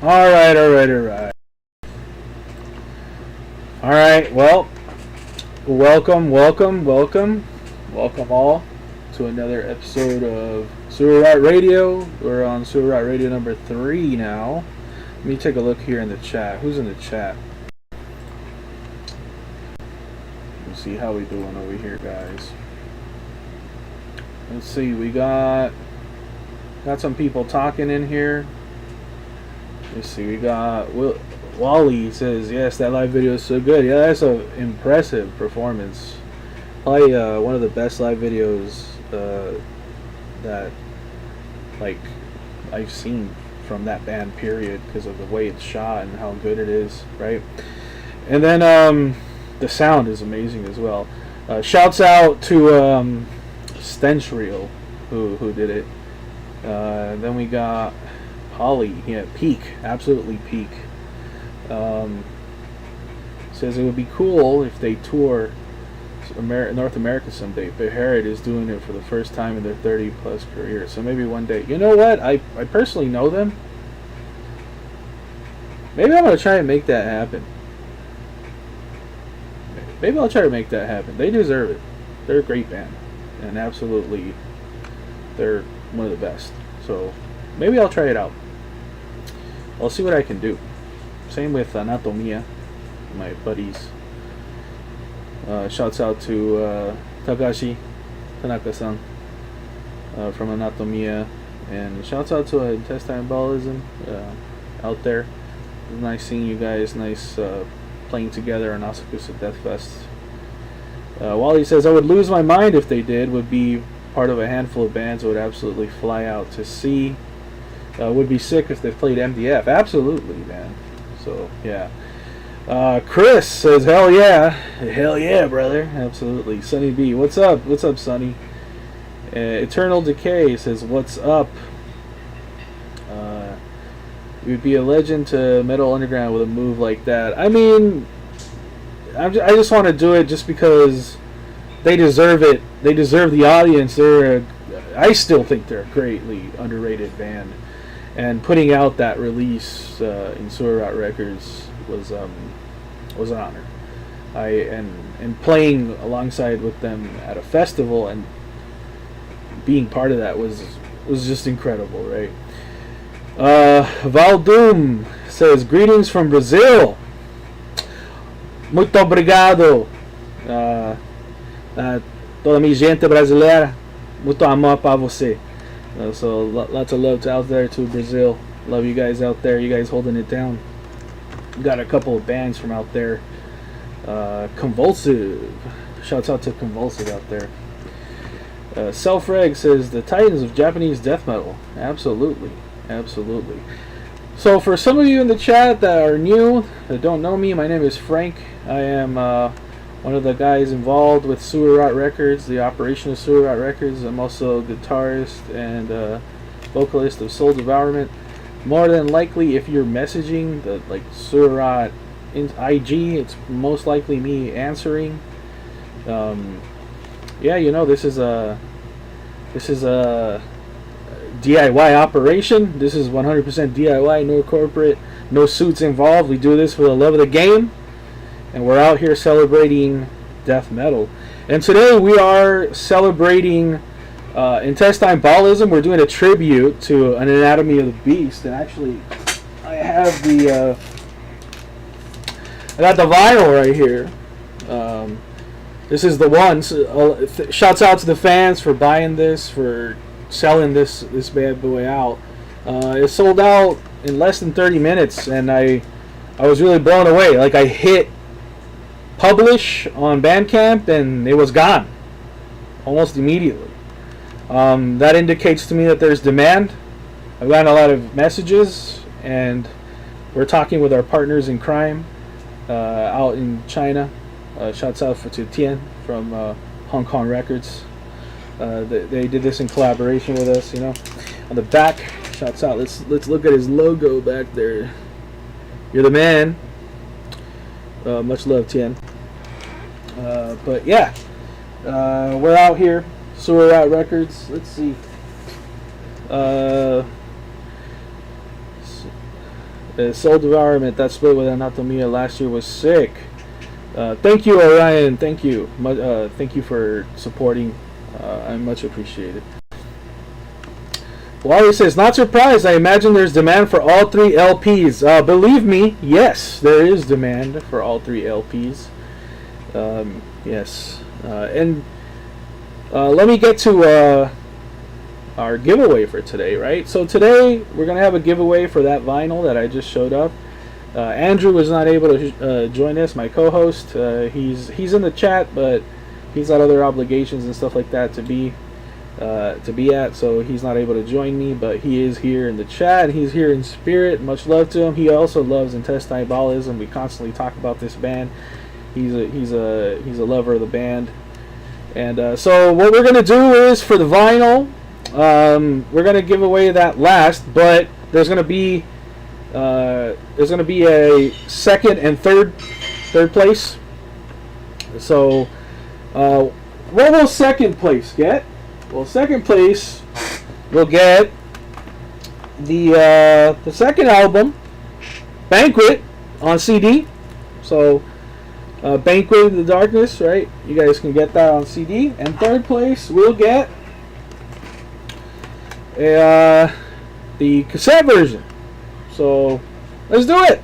Alright, alright, alright. Alright, well, welcome all to another episode of Sewer Radio. We're on Sewer Radio number 3 now. Let me take a look here in the chat. Who's in the chat? Let's see how we doing over here, guys. Let's see, we got some people talking in here. Let's see, we got Wally says, yes, that live video is so good. Yeah, that's an impressive performance. Probably one of the best live videos that I've seen from that band, period, because of the way it's shot and how good it is, right? And then the sound is amazing as well. Shouts out to Stench Reel, who did it. Then we got Holly, yeah, peak, absolutely peak. Says it would be cool if they tour North America someday, but Herod is doing it for the first time in their 30-plus career, so maybe one day. You know what? I personally know them. Maybe I'm going to try and make that happen. Maybe I'll try to make that happen. They deserve it. They're a great band, and absolutely, they're one of the best. So maybe I'll try it out. I'll see what I can do. Same with Anatomia, my buddies. Shouts out to Takashi Tanaka-san from Anatomia, and shouts out to Intestine Baalism out there. It was nice seeing you guys. Nice playing together on Asakusa Death Fest. Wally says, I would lose my mind if they did. Would be part of a handful of bands I would absolutely fly out to see. Would be sick if they played MDF. Absolutely, man. So, yeah. Chris says, hell yeah, brother. Absolutely. Sonny B, what's up? What's up, Sonny? Eternal Decay says, what's up? You'd be a legend to Metal Underground with a move like that. I mean, I just want to do it just because they deserve it. They deserve the audience. I still think they're a greatly underrated band. And putting out that release in Surat Records was an honor. And playing alongside with them at a festival and being part of that was just incredible, right? Valdoom says, greetings from Brazil. Muito obrigado. Toda minha gente brasileira. Muito amor para você. So lots of love out there to Brazil. Love you guys out there. You guys holding it down. Got a couple of bands from out there. Convulsive. Shouts out to Convulsive out there. Self-Reg says, the titans of Japanese death metal. Absolutely. Absolutely. So for some of you in the chat that are new, that don't know me, my name is Frank. I am one of the guys involved with Surat Records, the operation of Surat Records. I'm also a guitarist and vocalist of Soul Devourment. More than likely, if you're messaging the Surat in IG, it's most likely me answering. Yeah, you know, this is a DIY operation. This is 100% DIY, no corporate, no suits involved. We do this for the love of the game. And we're out here celebrating death metal. And today we are celebrating Intestine Baalism. We're doing a tribute to an Anatomy of the Beast. And actually, I have I got the vinyl right here. This is the one. So, shouts out to the fans for buying this, for selling this bad boy out. It sold out in less than 30 minutes, and I was really blown away. Like, I hit publish on Bandcamp and it was gone almost immediately. That indicates to me that there's demand. I've gotten a lot of messages, and we're talking with our partners in crime out in China. Shouts out to Tian from Hong Kong Records. They did this in collaboration with us, you know. On the back, shouts out. Let's look at his logo back there. You're the man. Much love, Tian. But yeah, we're out here, Surat Records. Let's see. Soul Devourment, that split with Anatomia last year was sick. Thank you, Orion. Thank you. Thank you for supporting. I much appreciate it. Wally says, not surprised. I imagine there's demand for all 3 LPs. Believe me, yes, there is demand for all 3 LPs. Yes. And let me get to our giveaway for today, right? So today we're going to have a giveaway for that vinyl that I just showed up. Andrew was not able to join us, my co-host. He's in the chat, but he's got other obligations and stuff like that to be at, so he's not able to join me, but he is here in the chat. He's here in spirit. Much love to him. He also loves Intestine Baalism. We constantly talk about this band. He's a lover of the band. And so what we're gonna do is, for the vinyl, we're gonna give away that last, but there's gonna be a second and third place. So what will second place get? Well, second place will get the second album, Banquet, on CD. So Banquet in the Darkness, right? You guys can get that on CD. And third place will get the cassette version. So let's do it.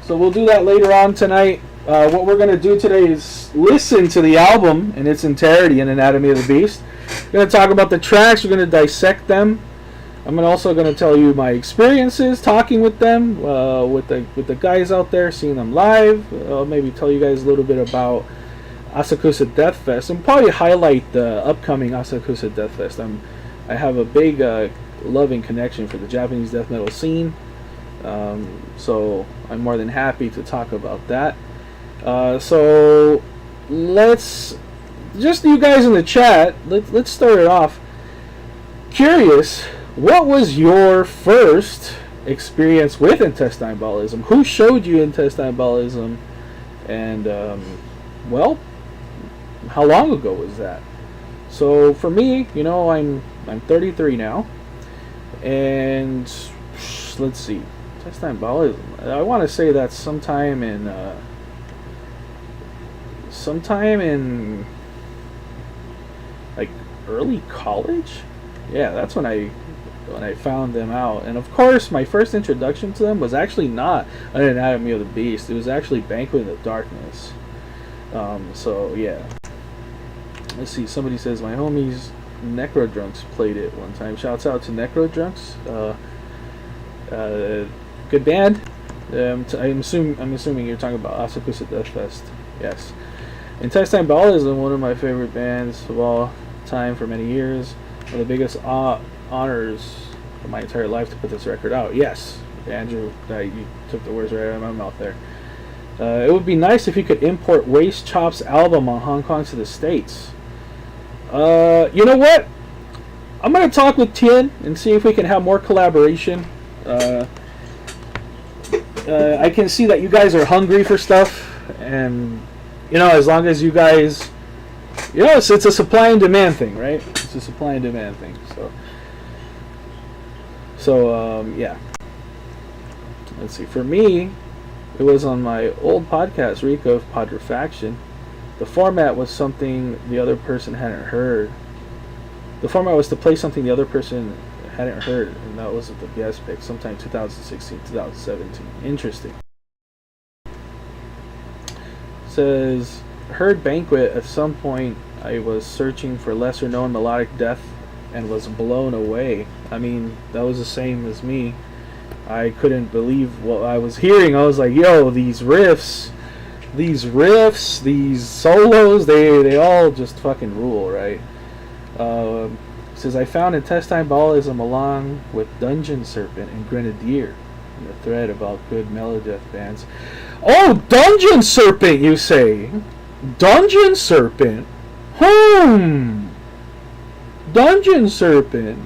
So we'll do that later on tonight. What we're going to do today is listen to the album in its entirety in Anatomy of the Beast. We're going to talk about the tracks. We're going to dissect them. I'm also going to tell you my experiences talking with them, with the guys out there, seeing them live. I'll maybe tell you guys a little bit about Asakusa Death Fest, and probably highlight the upcoming Asakusa Death Fest. I have a big loving connection for the Japanese death metal scene, so I'm more than happy to talk about that. So let's, just you guys in the chat, let's start it off. Curious, what was your first experience with Intestine Baalism? Who showed you Intestine Baalism? And well, how long ago was that? So for me, you know, I'm 33 now, and let's see, Intestine Baalism. I want to say that's sometime in like early college. Yeah, that's when I found them out. And of course, my first introduction to them was actually not an Anatomy of the Beast. It was actually Banquet in the Darkness. So yeah. Let's see. Somebody says my homies Necrodrunks played it one time. Shouts out to Necrodrunks. Good band. I'm assuming you're talking about Asakusa Death Fest. Yes. Intestine Baalism, one of my favorite bands of all time for many years. One of the biggest honors of my entire life to put this record out. Yes, Andrew, you took the words right out of my mouth there. It would be nice if you could import Waste Chop's album on Hong Kong to the States. You know what? I'm going to talk with Tien and see if we can have more collaboration. I can see that you guys are hungry for stuff, and you know, as long as you guys, you know, it's a supply and demand thing, right? It's a supply and demand thing. So yeah. Let's see. For me, it was on my old podcast, Rico of Podrefaction. The format was something the other person hadn't heard. The format was to play something the other person hadn't heard, and that was the guest pick, sometime 2016, 2017. Interesting. Says, heard Banquet at some point. I was searching for lesser known melodic death and was blown away. I mean, that was the same as me. I couldn't believe what I was hearing. I was like, yo, these riffs, these solos, they all just fucking rule, right? Says, I found Intestine Baalism along with Dungeon Serpent and Grenadier in the thread about good melodeath bands. Oh, Dungeon Serpent, you say? Dungeon Serpent? Dungeon Serpent.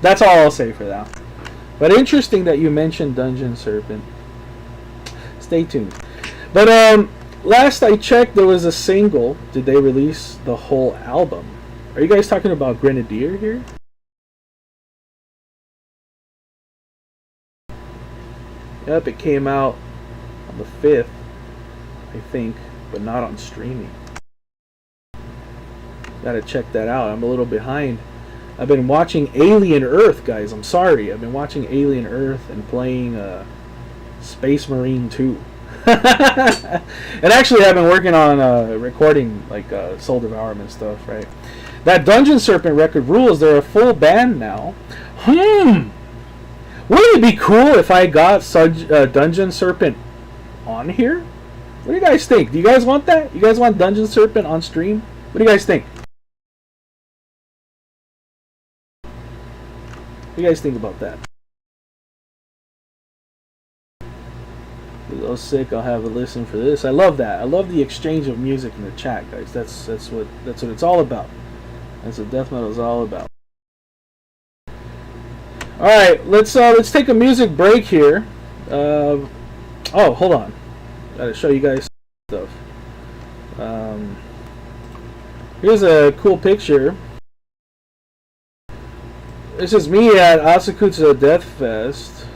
That's all I'll say for that. But interesting that you mentioned Dungeon Serpent. Stay tuned. But last I checked, there was a single. Did they release the whole album? Are you guys talking about Grenadier here? Yep, it came out on the 5th, I think, but not on streaming. Gotta check that out. I'm a little behind. I've been watching Alien Earth, guys. I'm sorry. I've been watching Alien Earth and playing Space Marine 2. And actually, I've been working on recording like Soul Devourment and stuff, right? That Dungeon Serpent record rules. They're a full band now. Wouldn't it be cool if I got Dungeon Serpent on here? What do you guys think? Do you guys want that? You guys want Dungeon Serpent on stream? What do you guys think? What do you guys think about that? Oh, sick! I'll have a listen for this. I love that. I love the exchange of music in the chat, guys. That's what it's all about. That's what death metal is all about. All right, let's take a music break here. Oh, hold on. Gotta show you guys stuff. Here's a cool picture. This is me at Asakutsu Death Fest.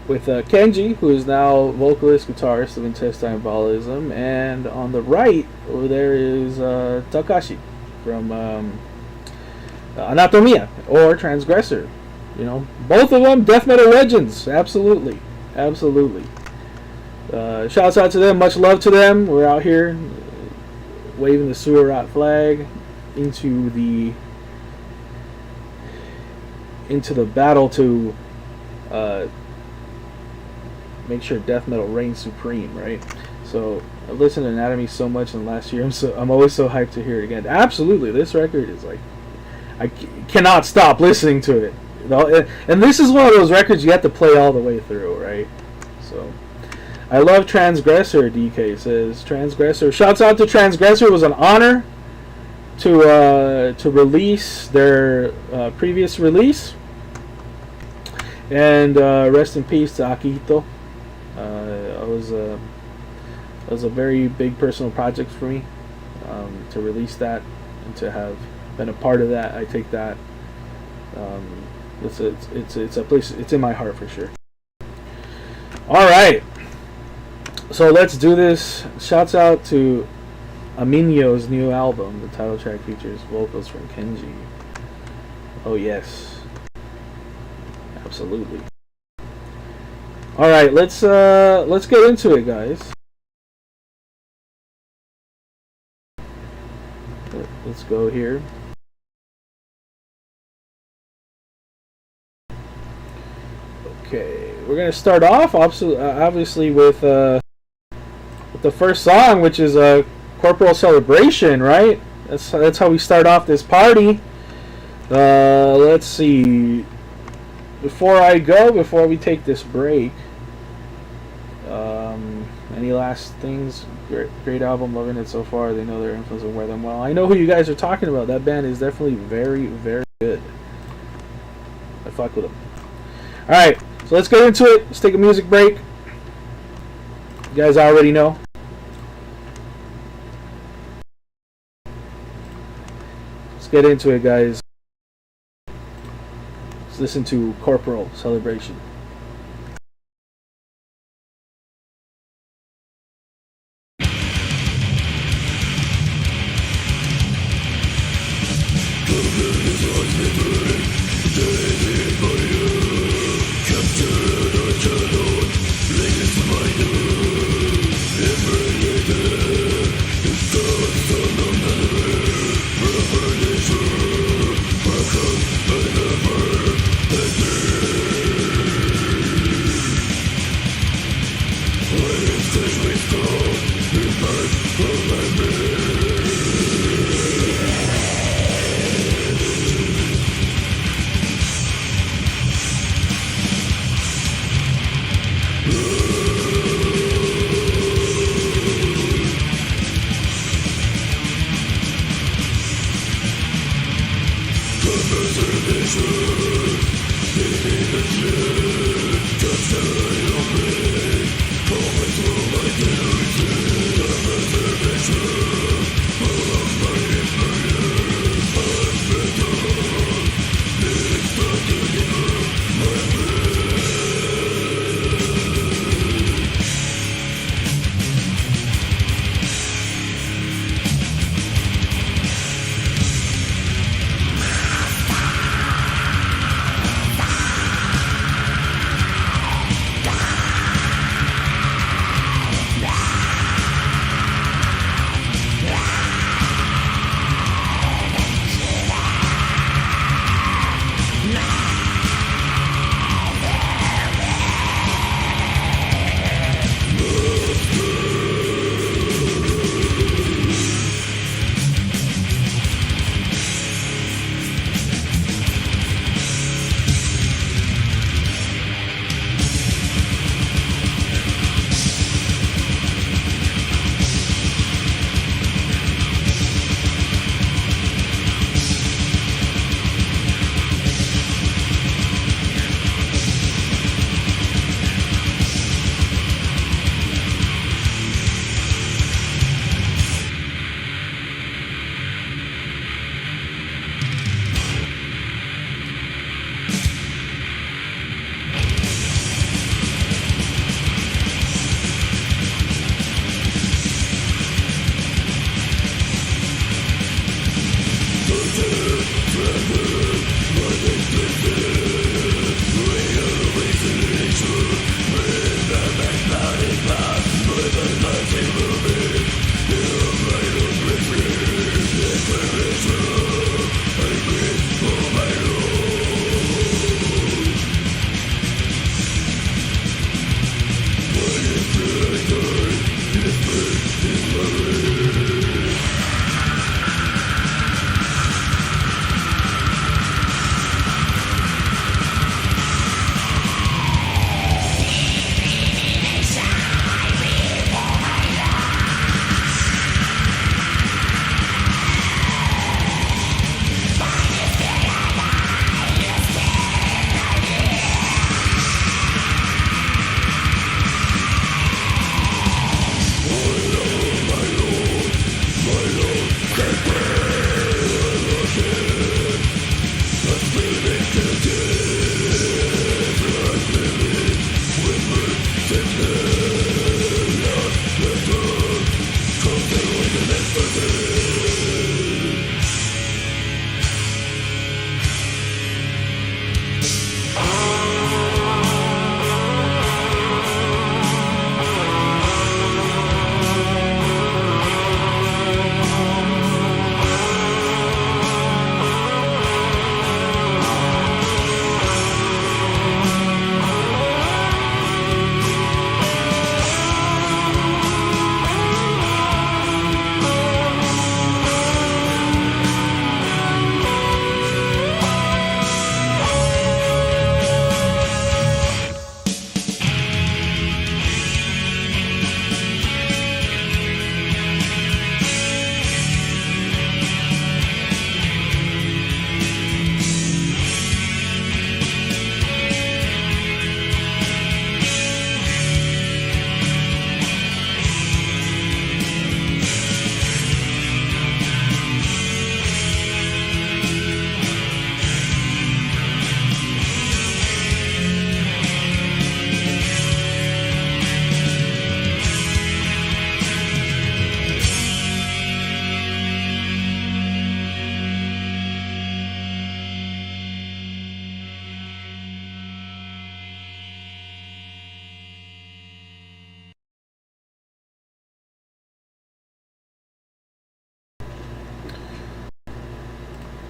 With Kenji, who is now vocalist, guitarist of Intestine Baalism, and on the right over there is Takashi from Anatomia or Transgressor. You know, both of them death metal legends. Absolutely, absolutely. Shouts out to them. Much love to them. We're out here waving the sewer rot flag into the battle to make sure death metal reigns supreme, right? So I've listened to Anatomy so much in the last year. I'm always so hyped to hear it again. Absolutely, this record is like I cannot stop listening to it. You know? And this is one of those records you have to play all the way through, right? So I love Transgressor. DK says Transgressor. Shouts out to Transgressor. It was an honor to release their previous release. And rest in peace to Akihito. It was a very big personal project for me to release that and to have been a part of that. I take that. It's a place. It's in my heart for sure. All right, so let's do this. Shouts out to Aminyo's new album. The title track features vocals from Kenji. Oh yes. Absolutely. All right, let's get into it, guys. Let's go here. Okay, we're gonna start off obviously with the first song, which is a Corporal Celebration, right? That's how we start off this party. Let's see. Before we take this break, any last things? Great album, loving it so far. They know their influence will wear them well. I know who you guys are talking about. That band is definitely very, very good. I fuck with them. Alright, so let's get into it. Let's take a music break. You guys already know. Let's get into it, guys. Let's listen to Corporal Celebration.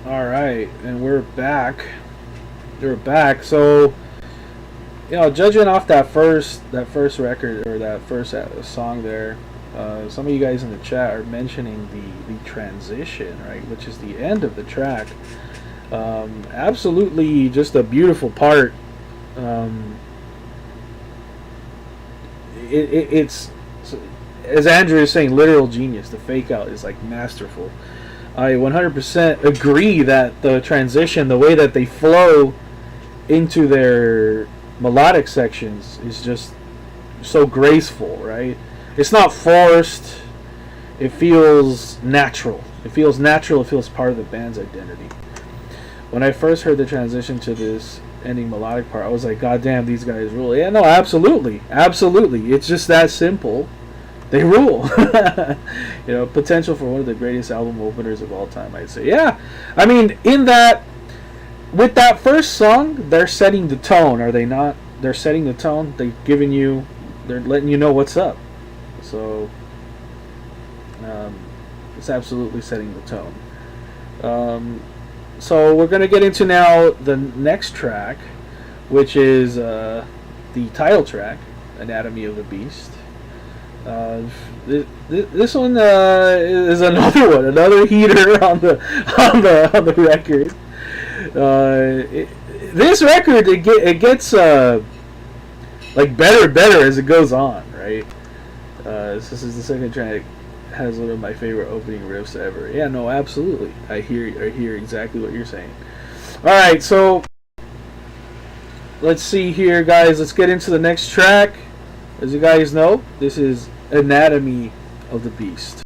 All right, and we're back. We're back. So, judging off that first record or that first song there, some of you guys in the chat are mentioning the transition, right, which is the end of the track. Absolutely, just a beautiful part. It's as Andrew is saying, literal genius. The fake out is like masterful. I 100% agree that the transition, the way that they flow into their melodic sections, is just so graceful, right? It's not forced. It feels natural. It feels natural. It feels part of the band's identity. When I first heard the transition to this ending melodic part, I was like, God damn, these guys rule. Yeah, no, absolutely. Absolutely. It's just that simple. They rule. Potential for one of the greatest album openers of all time, I'd say. Yeah. I mean, with that first song, they're setting the tone, are they not? They're setting the tone. They're letting you know what's up. So, it's absolutely setting the tone. So we're going to get into now the next track, which is the title track, Anatomy of the Beast. This one is another heater on the record. This record it gets like better and better as it goes on, right? This is the second track. Has one of my favorite opening riffs ever. Yeah, no, absolutely. I hear exactly what you're saying. All right, so let's see here, guys. Let's get into the next track. As you guys know, this is Anatomy of the Beast.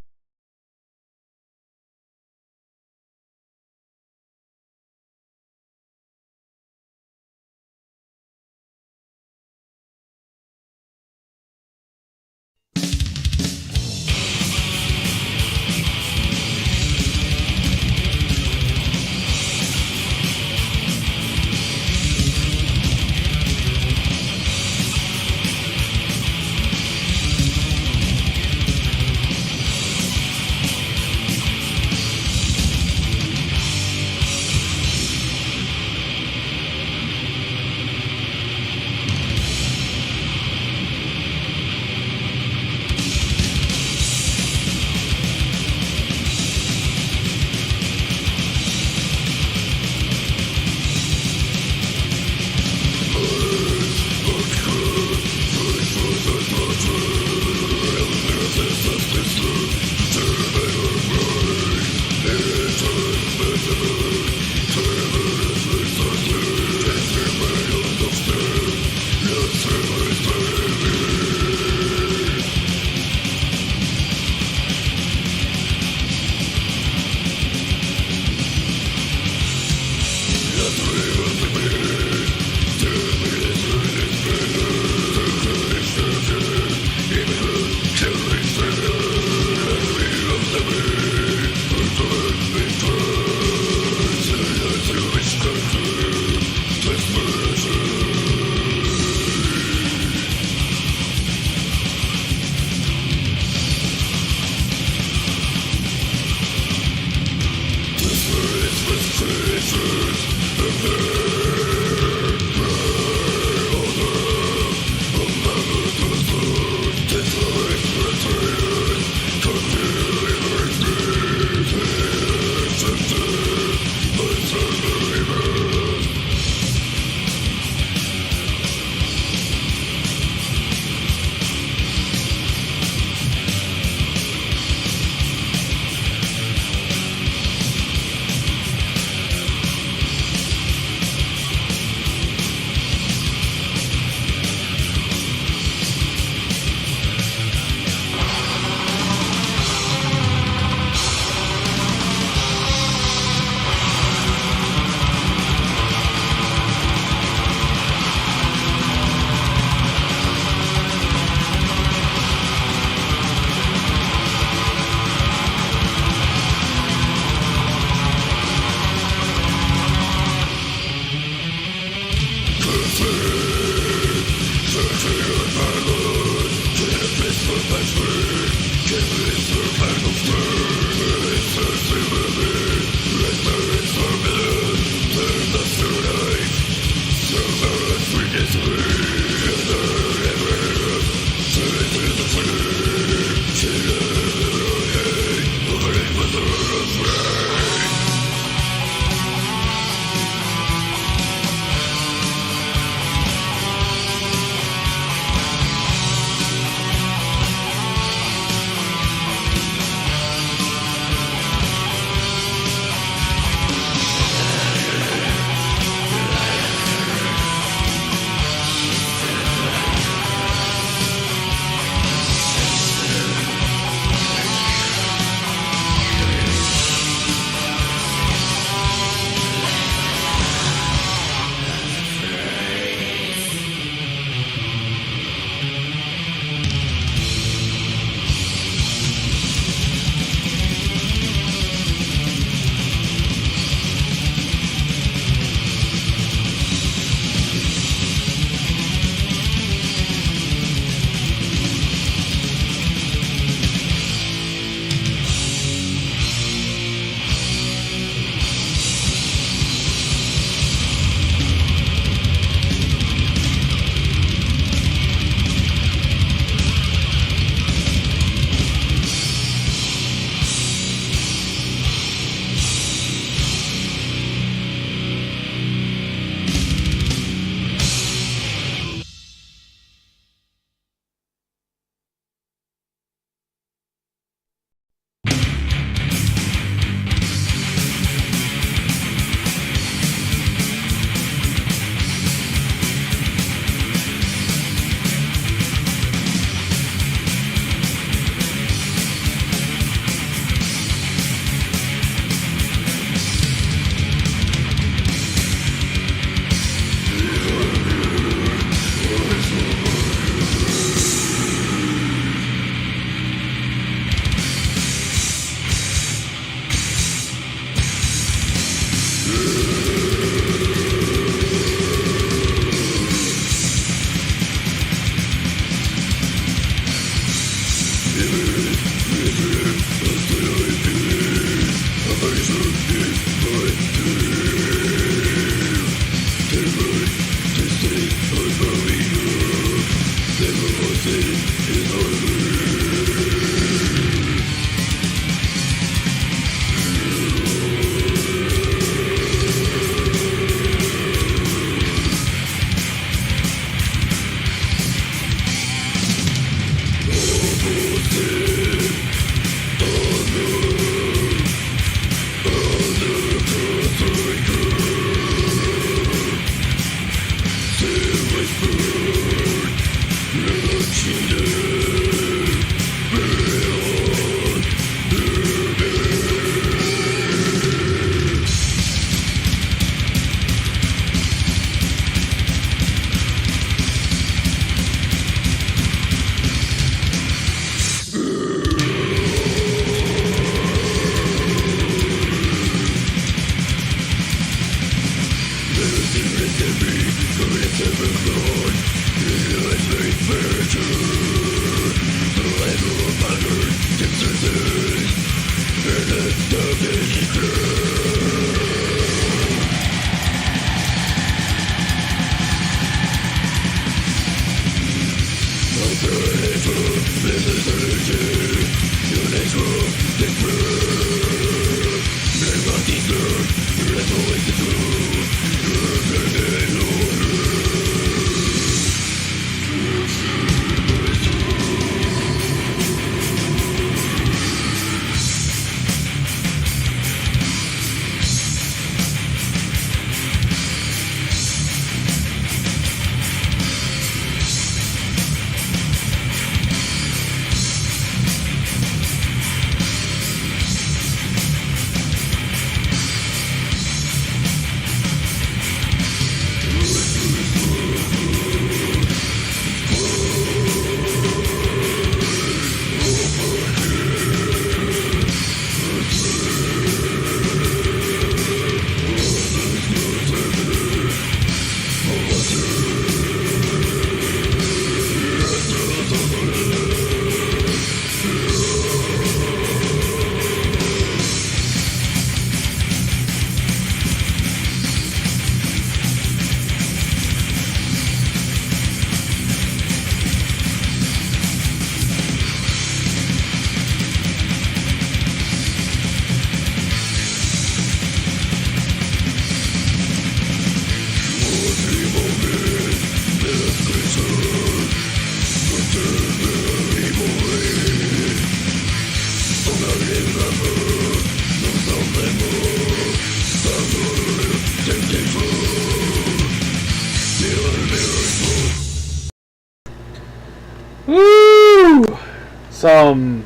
Some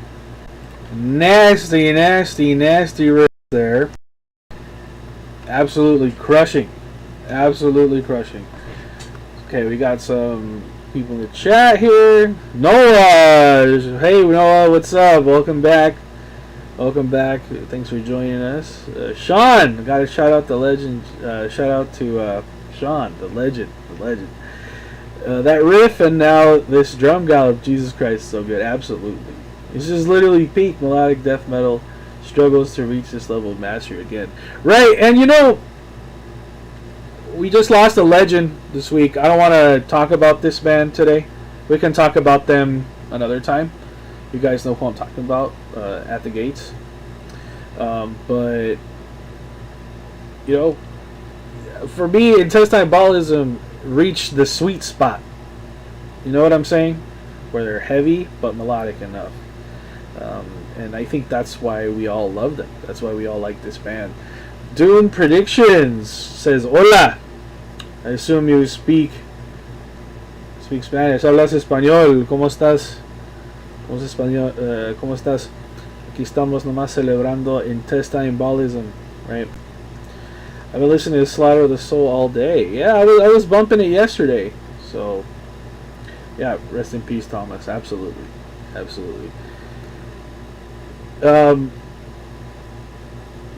nasty riffs there. Absolutely crushing. Absolutely crushing. Okay, we got some people in the chat here. Noah! Hey, Noah, what's up? Welcome back. Welcome back. Thanks for joining us. Sean! Got to shout out the legend. Shout out to Sean, the legend. The legend. That riff and now this drum gallop, Jesus Christ, so good. Absolutely. This is literally peak melodic death metal. Struggles to reach this level of mastery again. Right, and you know, we just lost a legend this week. I don't want to talk about this band today. We can talk about them another time. You guys know who I'm talking about, At the Gates. But, you know, for me, Intestine Baalism reached the sweet spot. You know what I'm saying? Where they're heavy but melodic enough. And I think that's why we all love them. That's why we all like this band. Dune Predictions says, Hola. I assume you speak Spanish. Hablas español. ¿Cómo estás? ¿Cómo estás? Aquí estamos nomás celebrando Intestine Baalism, right? I've been listening to Slaughter of the Soul all day. Yeah, I was bumping it yesterday. So, yeah, rest in peace, Thomas. Absolutely. Absolutely.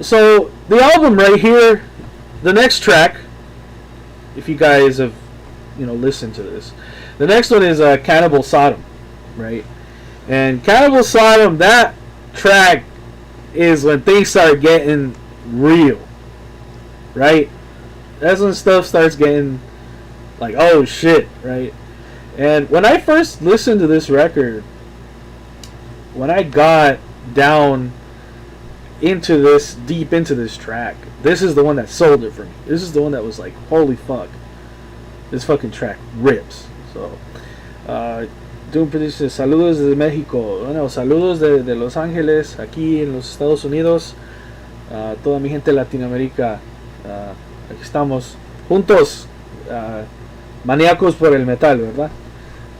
So, the album right here, the next track, if you guys have, you know, listened to this, the next one is Cannibal Sodom, right? And Cannibal Sodom, that track is when things start getting real. Right? That's when stuff starts getting like, oh shit, right? And when I first listened to this record, when I got down into this, deep into this track, this is the one that sold it for me. This is the one that was like, holy fuck, this fucking track rips. So, Doom produces saludos desde México. Bueno, saludos de Los Ángeles, aquí en los Estados Unidos. Toda mi gente de Latinoamérica. Aquí estamos juntos, maníacos por el metal, ¿verdad?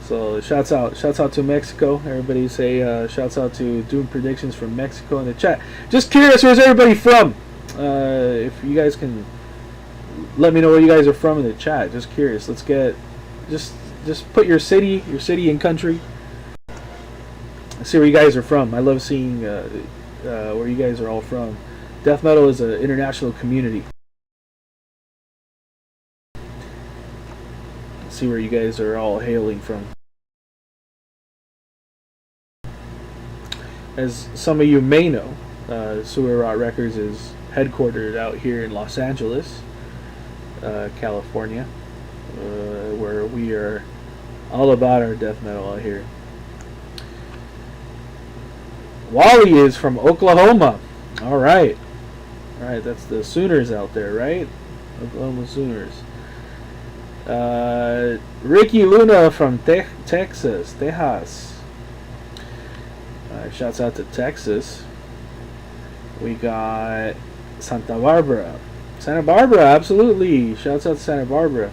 So shouts out to Mexico. Everybody say shouts out to Doom Predictions from Mexico in the chat. Just curious, where's everybody from? If you guys can let me know where you guys are from in the chat. Just curious. Let's get just put your city and country. Let's see where you guys are from. I love seeing where you guys are all from. Death metal is an international community. See where you guys are all hailing from. As some of you may know, Sewer Rot Records is headquartered out here in Los Angeles, California, where we are all about our death metal out here. Wally is from Oklahoma. All right, that's the Sooners out there, right? Oklahoma Sooners. Ricky Luna from Texas. Shouts out to Texas. We got Santa Barbara, absolutely. Shouts out to Santa Barbara.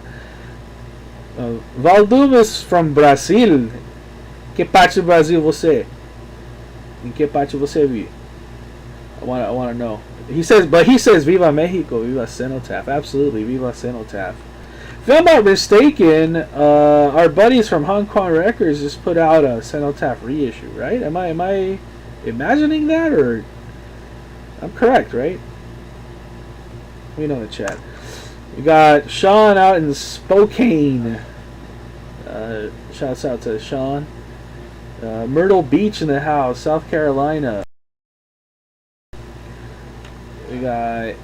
Valdumas from Brazil. Que parte do Brasil você? Em que parte você vive? I want to know. He says Viva Mexico, Viva Cenotaph. Absolutely, Viva Cenotaph. If I'm not mistaken, our buddies from Kuan Records just put out a Cenotaph reissue, right? Am I imagining that, or I'm correct, right? Let me know in the chat. We got Sean out in Spokane. Shouts out to Sean. Myrtle Beach in the house, South Carolina. We got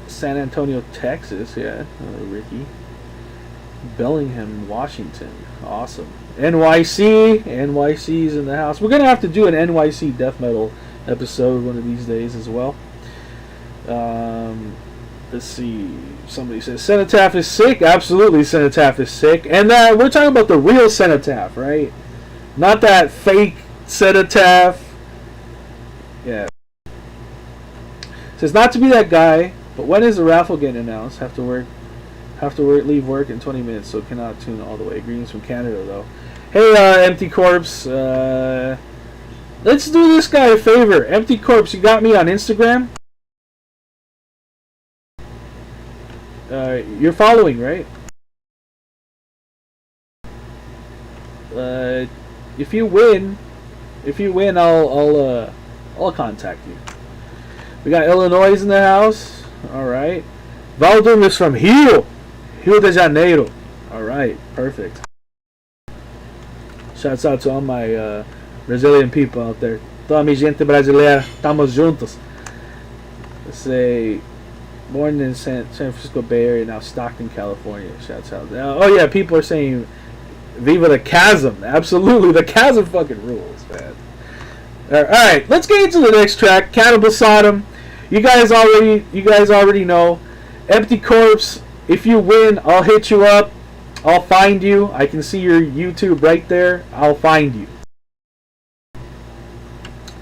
San Antonio, Texas, yeah, Ricky. Bellingham, Washington, awesome. NYC's in the house. We're gonna have to do an NYC death metal episode one of these days as well. Let's see. Somebody says Cenotaph is sick. Absolutely, Cenotaph is sick. And we're talking about the real Cenotaph, right? Not that fake Cenotaph. Yeah. Says not to be that guy, but when is the raffle getting announced? Have to leave work in 20 minutes, so cannot tune all the way. Greetings from Canada, though. Hey, Empty Corpse. let's do this guy a favor. Empty Corpse, you got me on Instagram? You're following, right? If you win, I'll contact you. We got Illinois in the house. All right. Valdum is from Rio de Janeiro. All right, perfect. Shouts out to all my Brazilian people out there. Toda mi gente brasileira, estamos juntos. Let's say, born in San Francisco Bay Area, now Stockton, California. Shouts out. Oh yeah, people are saying, "Viva the chasm!" Absolutely, the chasm fucking rules, man. All right, let's get into the next track, Cannibal Sodom. You guys already know. Empty Corpse. If you win, I'll hit you up. I'll find you. I can see your YouTube right there. I'll find you.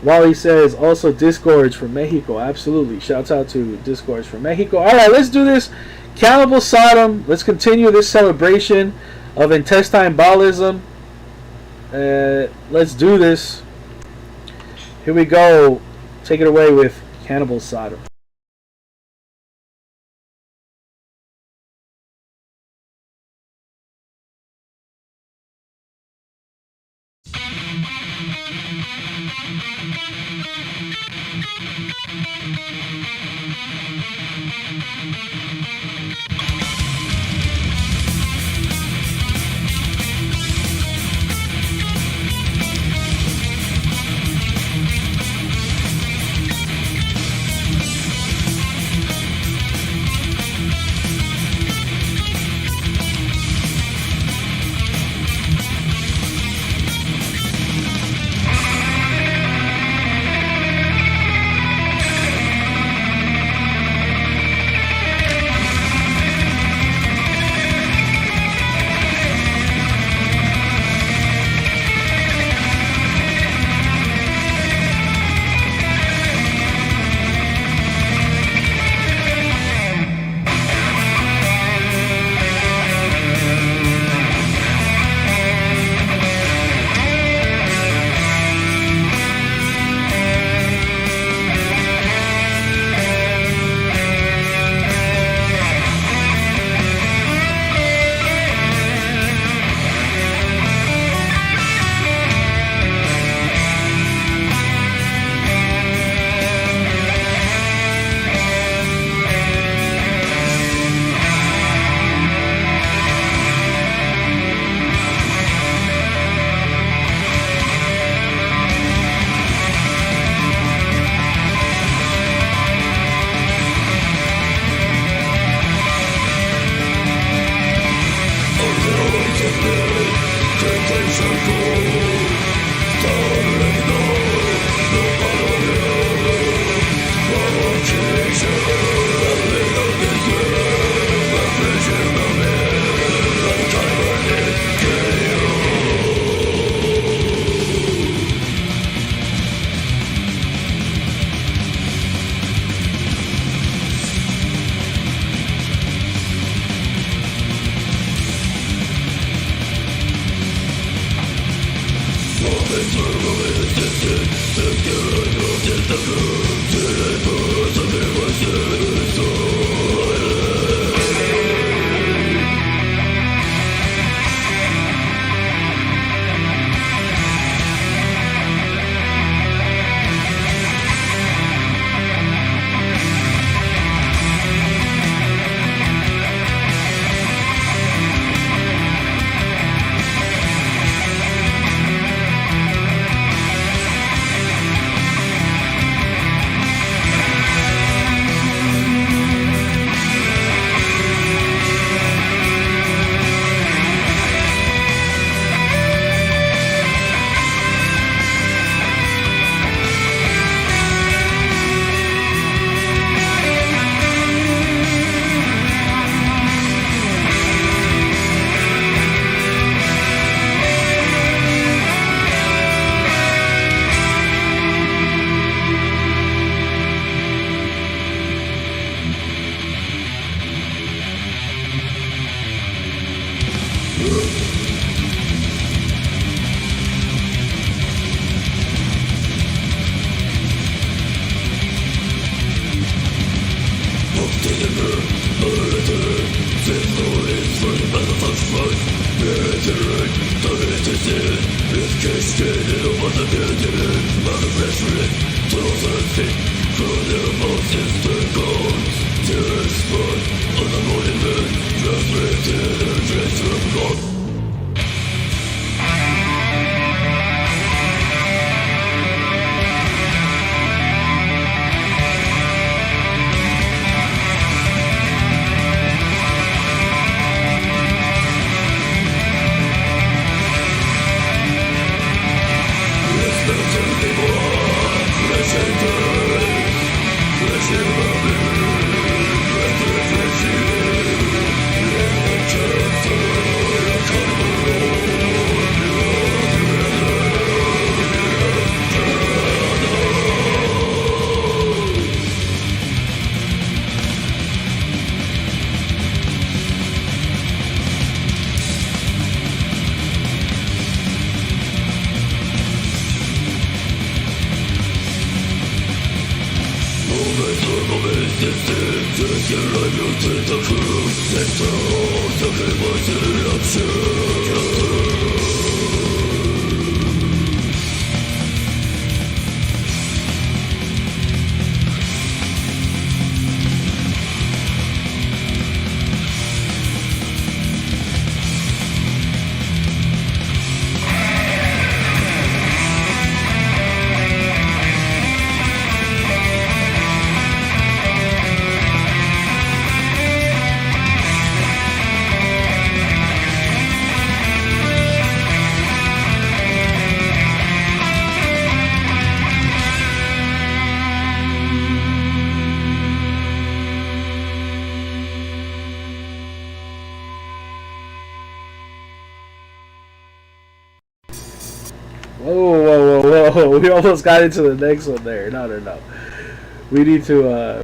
Wally says, also Disgorge from Mexico. Absolutely. Shouts out to Disgorge from Mexico. Alright, let's do this. Cannibal Sodom. Let's continue this celebration of intestine Baalism. Let's do this. Here we go. Take it away with Cannibal Sodom. Whoa, we almost got into the next one there. No. We need to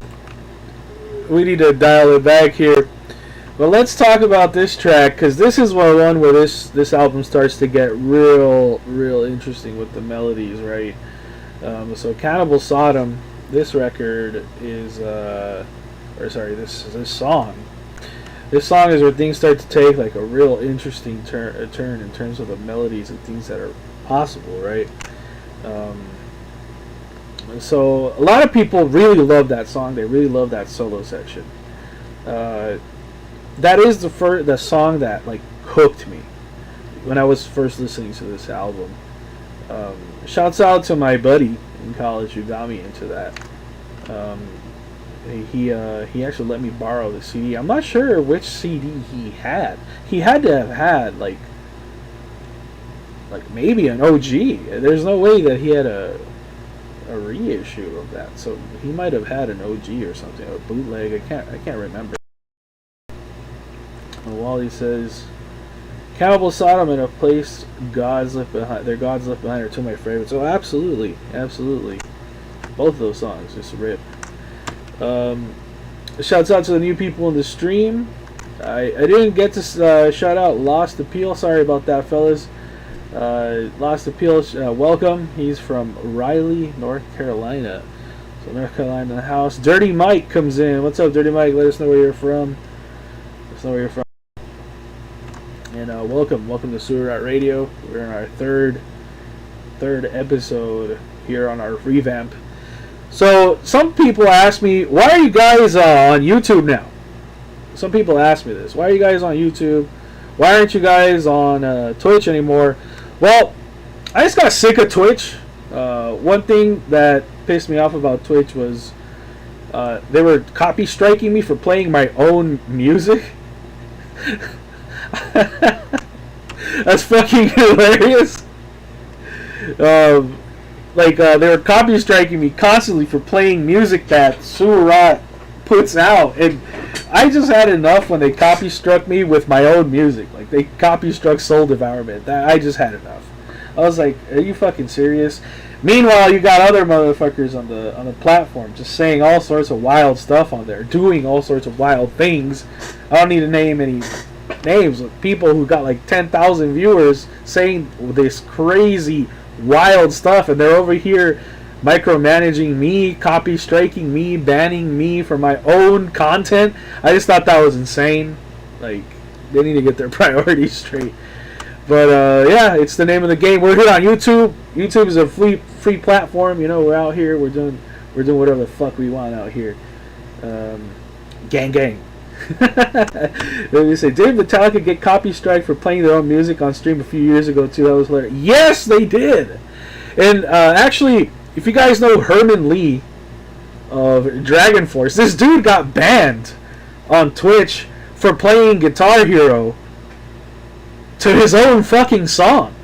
dial it back here. But let's talk about this track, because this is one where this album starts to get real interesting with the melodies, right? So Cannibal Sodom, this record is, this song. This song is where things start to take like a real interesting turn in terms of the melodies and things that are possible, right? So a lot of people really love that song. They really love that solo section. That is the song that like hooked me when I was first listening to this album. Shouts out to my buddy in college who got me into that. He actually let me borrow the CD. I'm not sure which CD he had. He had to have had like maybe an OG. There's no way that he had a reissue of that. So he might have had an OG or something, a bootleg. I can't remember. And Wally says, Cannibal Sodom and A Place Gods Left Behind. Their Gods Left Behind are two of my favorites. Oh, absolutely. Both of those songs just rip. Shouts out to the new people in the stream. I didn't get to shout out Lost Appeal. Sorry about that, fellas. Lost Appeal, welcome. He's from Raleigh, North Carolina. So North Carolina in the house. Dirty Mike comes in. What's up, Dirty Mike? Let us know where you're from. And welcome to Sewer Rat Radio. We're in our third episode here on our revamp. So some people ask me, why are you guys on YouTube now? Some people ask me this. Why are you guys on YouTube? Why aren't you guys on Twitch anymore? Well, I just got sick of Twitch. One thing that pissed me off about Twitch was they were copy striking me for playing my own music. That's fucking hilarious. They were copy striking me constantly for playing music that Surat puts out, and I just had enough when they copy struck me with my own music. Like they copy struck Soul Devourment. I just had enough. I was like, are you fucking serious? Meanwhile, you got other motherfuckers on the platform just saying all sorts of wild stuff on there, doing all sorts of wild things. I don't need to name any names of people who got like 10,000 viewers saying this crazy wild stuff, and they're over here micromanaging me, copy striking me, banning me for my own content. I just thought that was insane. Like, they need to get their priorities straight. But yeah, it's the name of the game. We're here on YouTube. YouTube is a free platform. You know, we're out here. We're doing whatever the fuck we want out here. Gang gang. Let me say, did Metallica get copy strike for playing their own music on stream a few years ago too? That was hilarious. Yes, they did. And actually, if you guys know Herman Lee of Dragon Force, this dude got banned on Twitch for playing Guitar Hero to his own fucking song.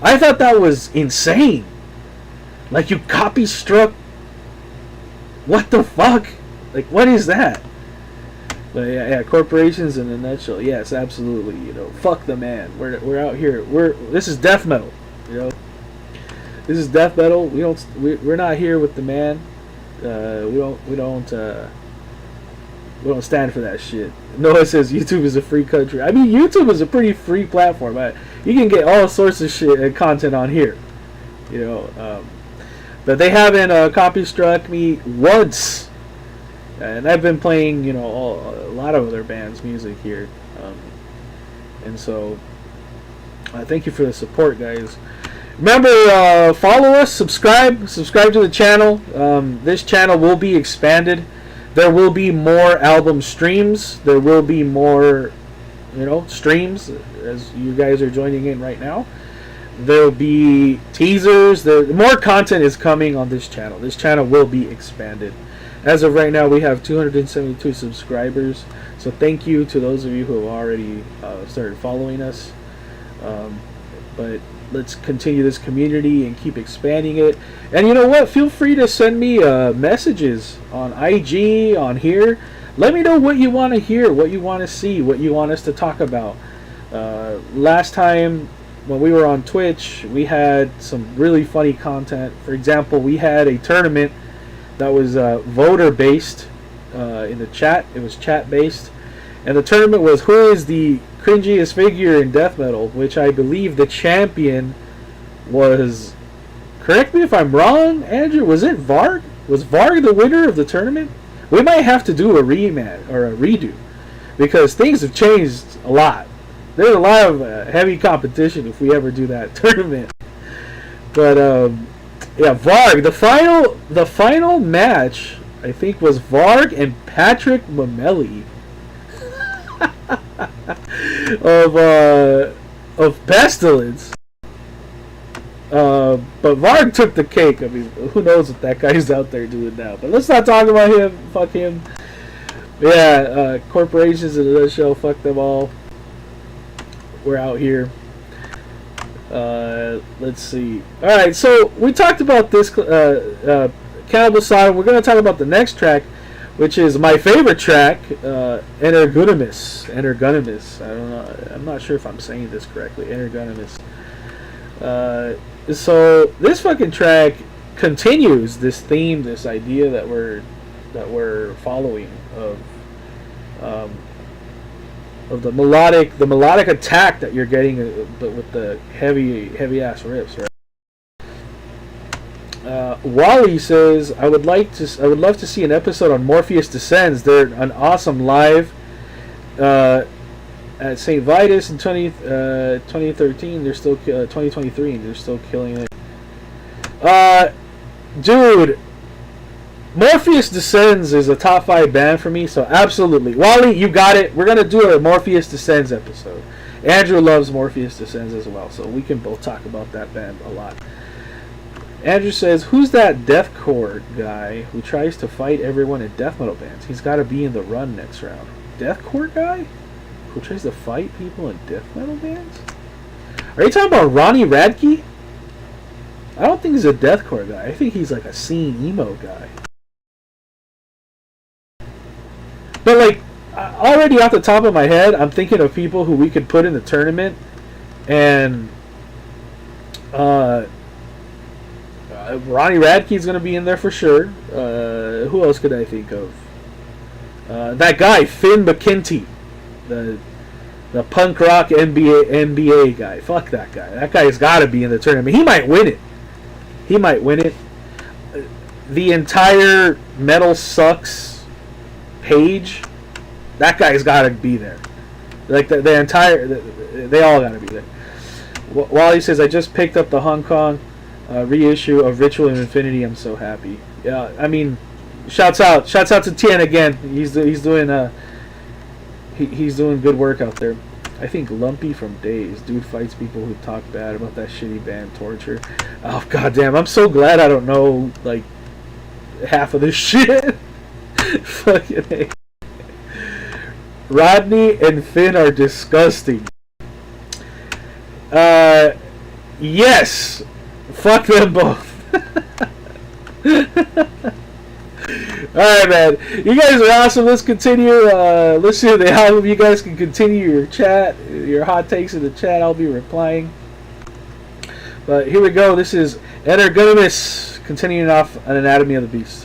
I thought that was insane. Like, you copy struck. What the fuck? Like, what is that? But yeah, corporations in a nutshell. Yes, absolutely. You know, fuck the man. We're out here. This is death metal. You know, this is death metal. We're not here with the man. We don't stand for that shit. Noah says YouTube is a free country. I mean, YouTube is a pretty free platform. You can get all sorts of shit and content on here. You know, but they haven't copy struck me once. And I've been playing, you know, a lot of other bands' music here, and so thank you for the support, guys. Remember, follow us, subscribe to the channel. This channel will be expanded. There will be more album streams. There will be more, you know, streams as you guys are joining in right now. There will be teasers. More content is coming on this channel. This channel will be expanded. As of right now, we have 272 subscribers. So thank you to those of you who have already started following us. But let's continue this community and keep expanding it. And you know what? Feel free to send me messages on IG, on here. Let me know what you want to hear, what you want to see, what you want us to talk about. Last time when we were on Twitch, we had some really funny content. For example, we had a tournament that was voter based in the chat. It was chat based, and the tournament was who is the cringiest figure in death metal, which I believe the champion was. Correct me if I'm wrong, Andrew. Was it Varg? Was Varg the winner of the tournament? We might have to do a rematch or a redo because things have changed a lot. There's a lot of heavy competition if we ever do that tournament. But yeah, Varg. The final match, I think, was Varg and Patrick Mamelli of Pestilence. But Varg took the cake. I mean, who knows what that guy's out there doing now? But let's not talk about him. Fuck him. Yeah, corporations in a nutshell. Fuck them all. We're out here. Let's see. Alright, so we talked about this Cannibal Sodom. We're going to talk about the next track, which is my favorite track, Energunimus. I don't know. I'm not sure if I'm saying this correctly. Energunimus. So this fucking track continues this theme, this idea that we're following of the melodic attack that you're getting, but with the heavy ass riffs, right? Wally says, I would love to see an episode on Morpheus Descends. They're an awesome live at St. Vitus in 2013. They're still 2023, and they're still killing it. Dude, Morpheus Descends is a top 5 band for me, so absolutely. Wally, you got it. We're going to do a Morpheus Descends episode. Andrew loves Morpheus Descends as well, so we can both talk about that band a lot. Andrew says, who's that deathcore guy who tries to fight everyone in death metal bands? He's got to be in the run next round. Deathcore guy? Who tries to fight people in death metal bands? Are you talking about Ronnie Radke? I don't think he's a deathcore guy. I think he's like a scene emo guy. But like, already off the top of my head, I'm thinking of people who we could put in the tournament, and Ronnie Radke's going to be in there for sure. Who else could I think of? That guy, Finn McKenty, the punk rock NBA guy. Fuck that guy. That guy's got to be in the tournament. He might win it. the entire Metal Sucks page, that guy's got to be there. Like the entire, they all got to be there. Wally says, I just picked up the Hong Kong reissue of Ritual of Infinity. I'm so happy. Yeah, I mean, shouts out to Tien again. He's doing he's doing good work out there. I think Lumpy from Days. Dude fights people who talk bad about that shitty band Torture. Oh goddamn! I'm so glad I don't know like half of this shit. Fucking A. Rodney and Finn are disgusting. Yes. Fuck them both. Alright, man. You guys are awesome. Let's continue. Listen to the album. You guys can continue your chat, your hot takes in the chat. I'll be replying. But here we go. This is Energonomus continuing off an Anatomy of the Beast.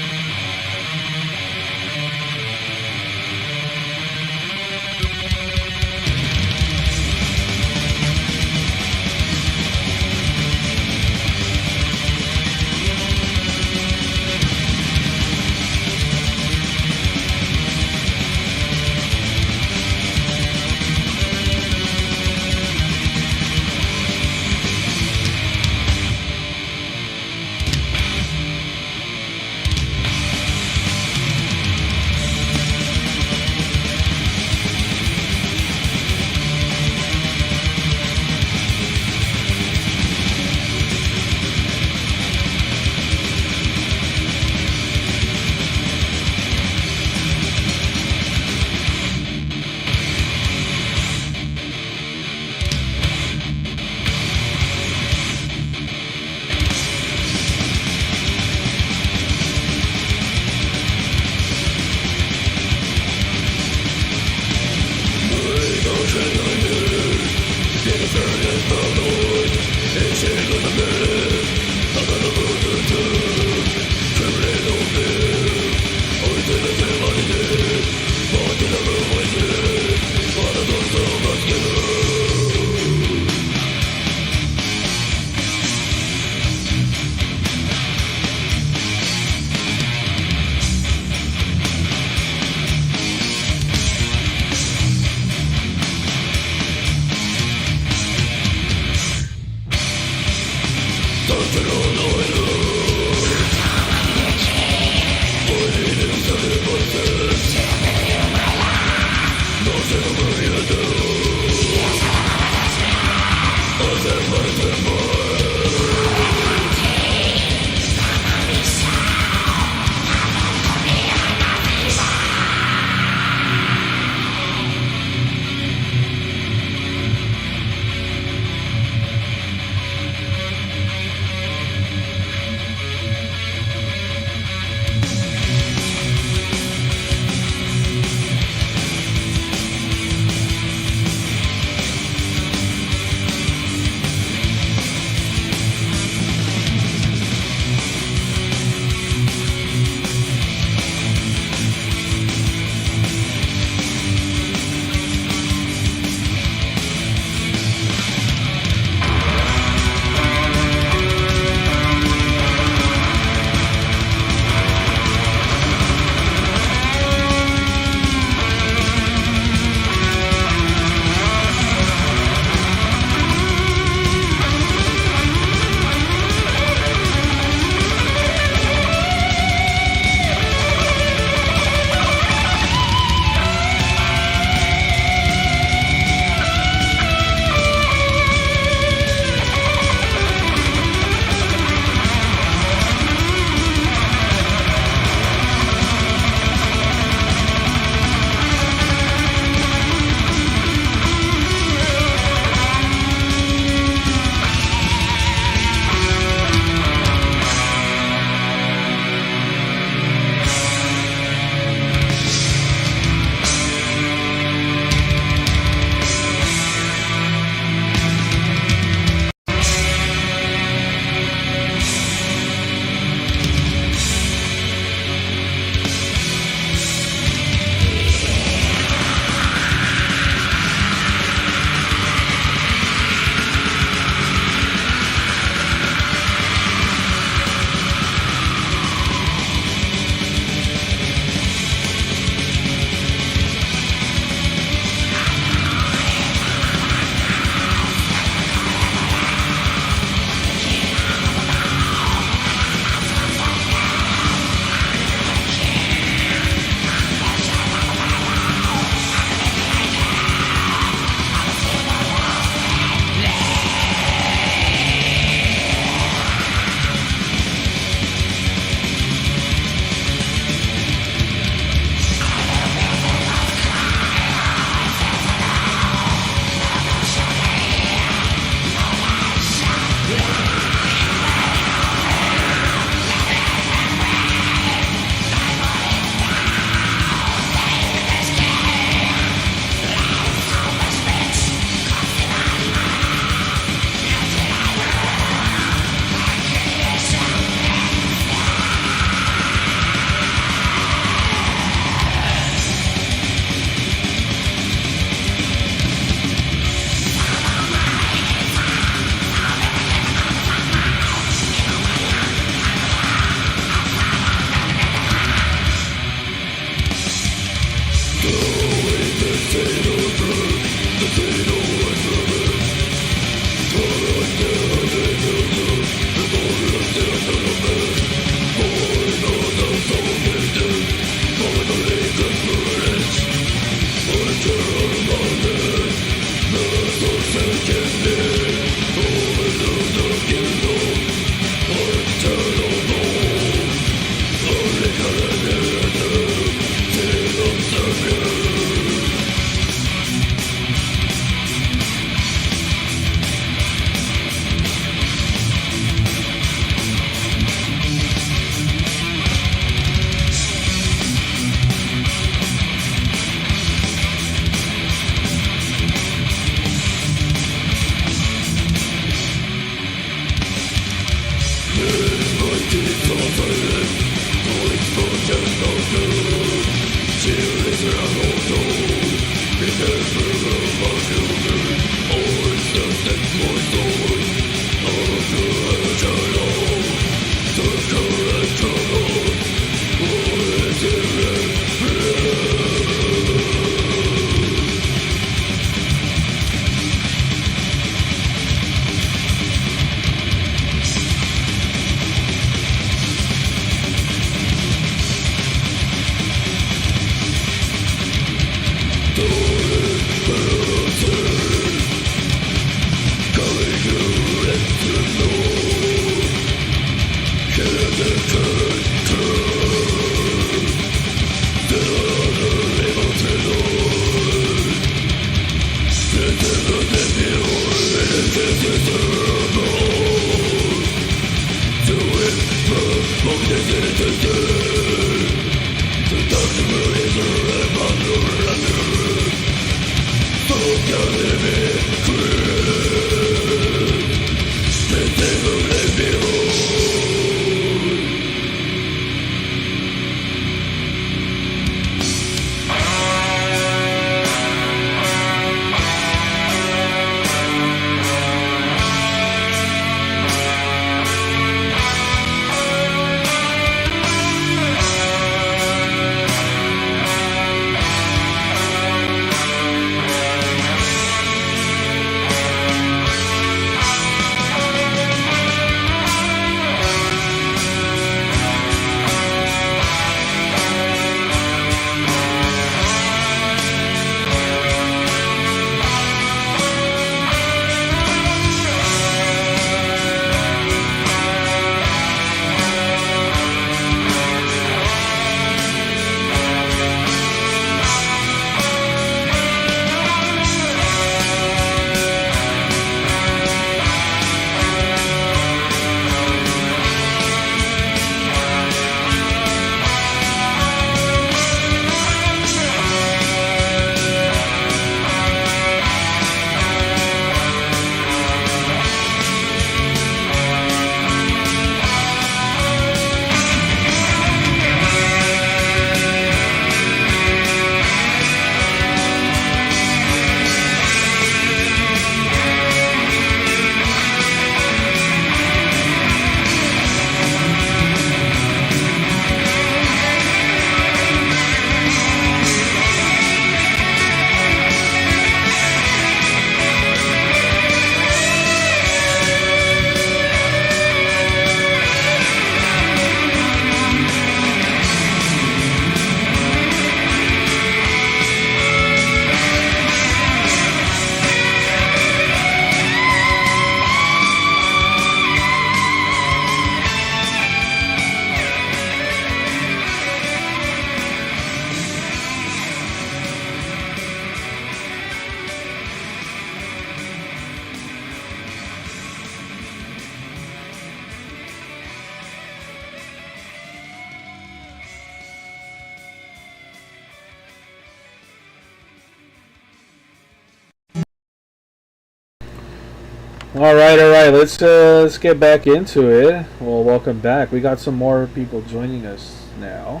All right. Let's get back into it. Well, welcome back. We got some more people joining us now.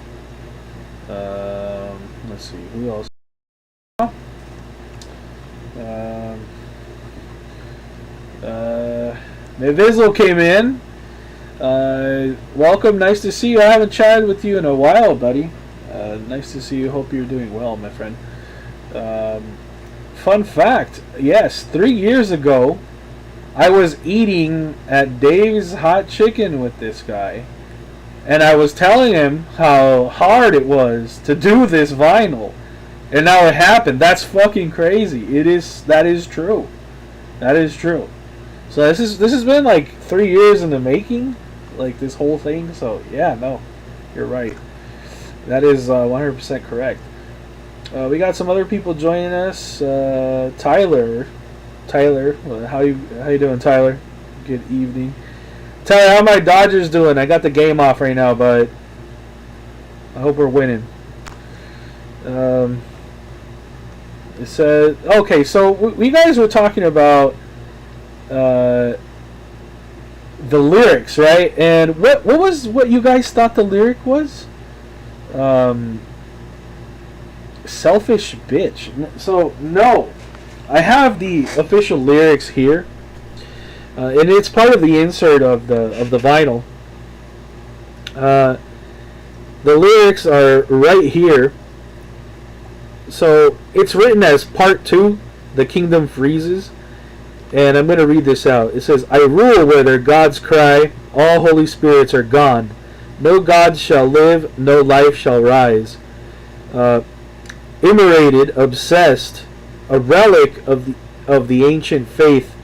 Let's see who else. Mivizzle came in. Welcome. Nice to see you. I haven't chatted with you in a while, buddy. Nice to see you. Hope you're doing well, my friend. Fun fact. Yes, 3 years ago, I was eating at Dave's Hot Chicken with this guy, and I was telling him how hard it was to do this vinyl, and now it happened. That's fucking crazy. It is. That is true. That is true. So this has been like 3 years in the making, like this whole thing. So yeah, no, you're right. That is 100% correct. We got some other people joining us. Tyler, how you doing, Tyler? Good evening, Tyler. How my Dodgers doing? I got the game off right now, but I hope we're winning. It said okay. So we guys were talking about the lyrics, right? And what you guys thought the lyric was? Selfish bitch. So no, I have the official lyrics here, and it's part of the insert of the vinyl. The lyrics are right here. So it's written as part 2, The Kingdom Freezes. And I'm going to read this out. It says, I rule where their gods cry, all holy spirits are gone. No gods shall live, no life shall rise. Immolated, obsessed, a relic of the ancient faith,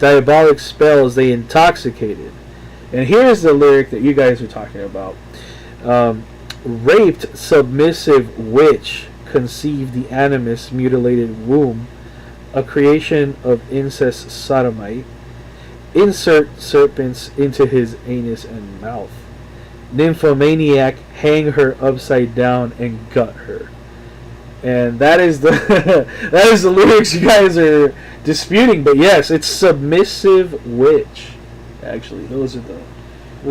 diabolic spells they intoxicated. And here's the lyric that you guys are talking about. Raped, submissive witch conceived the animus mutilated womb, a creation of incest sodomite. Insert serpents into his anus and mouth. Nymphomaniac, hang her upside down and gut her. And that is the that is the lyrics you guys are disputing. But yes, it's submissive witch. Actually, those are the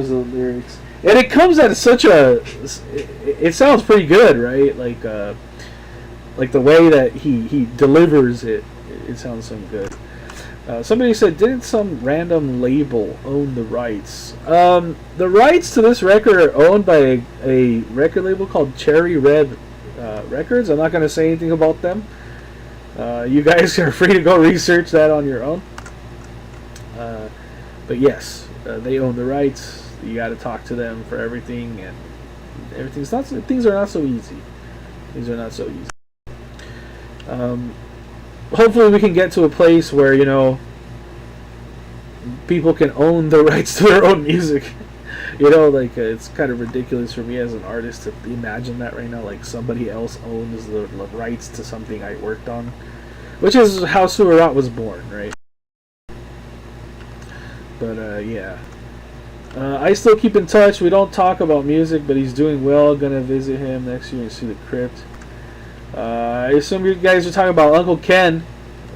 lyrics. And it comes at such a. It sounds pretty good, right? Like the way that he delivers it. It sounds so good. Somebody said, didn't some random label own the rights? The rights to this record are owned by a record label called Cherry Red Records. I'm not going to say anything about them. You guys are free to go research that on your own. But yes, they own the rights. You got to talk to them for everything, and things are not so easy. Things are not so easy. Hopefully we can get to a place where, people can own the rights to their own music. It's kind of ridiculous for me as an artist to imagine that right now, like somebody else owns the rights to something I worked on, which is how Surat was born, right? But yeah, I still keep in touch. We don't talk about music, but he's doing well. Gonna visit him next year and see the crypt. I assume you guys are talking about Uncle Ken.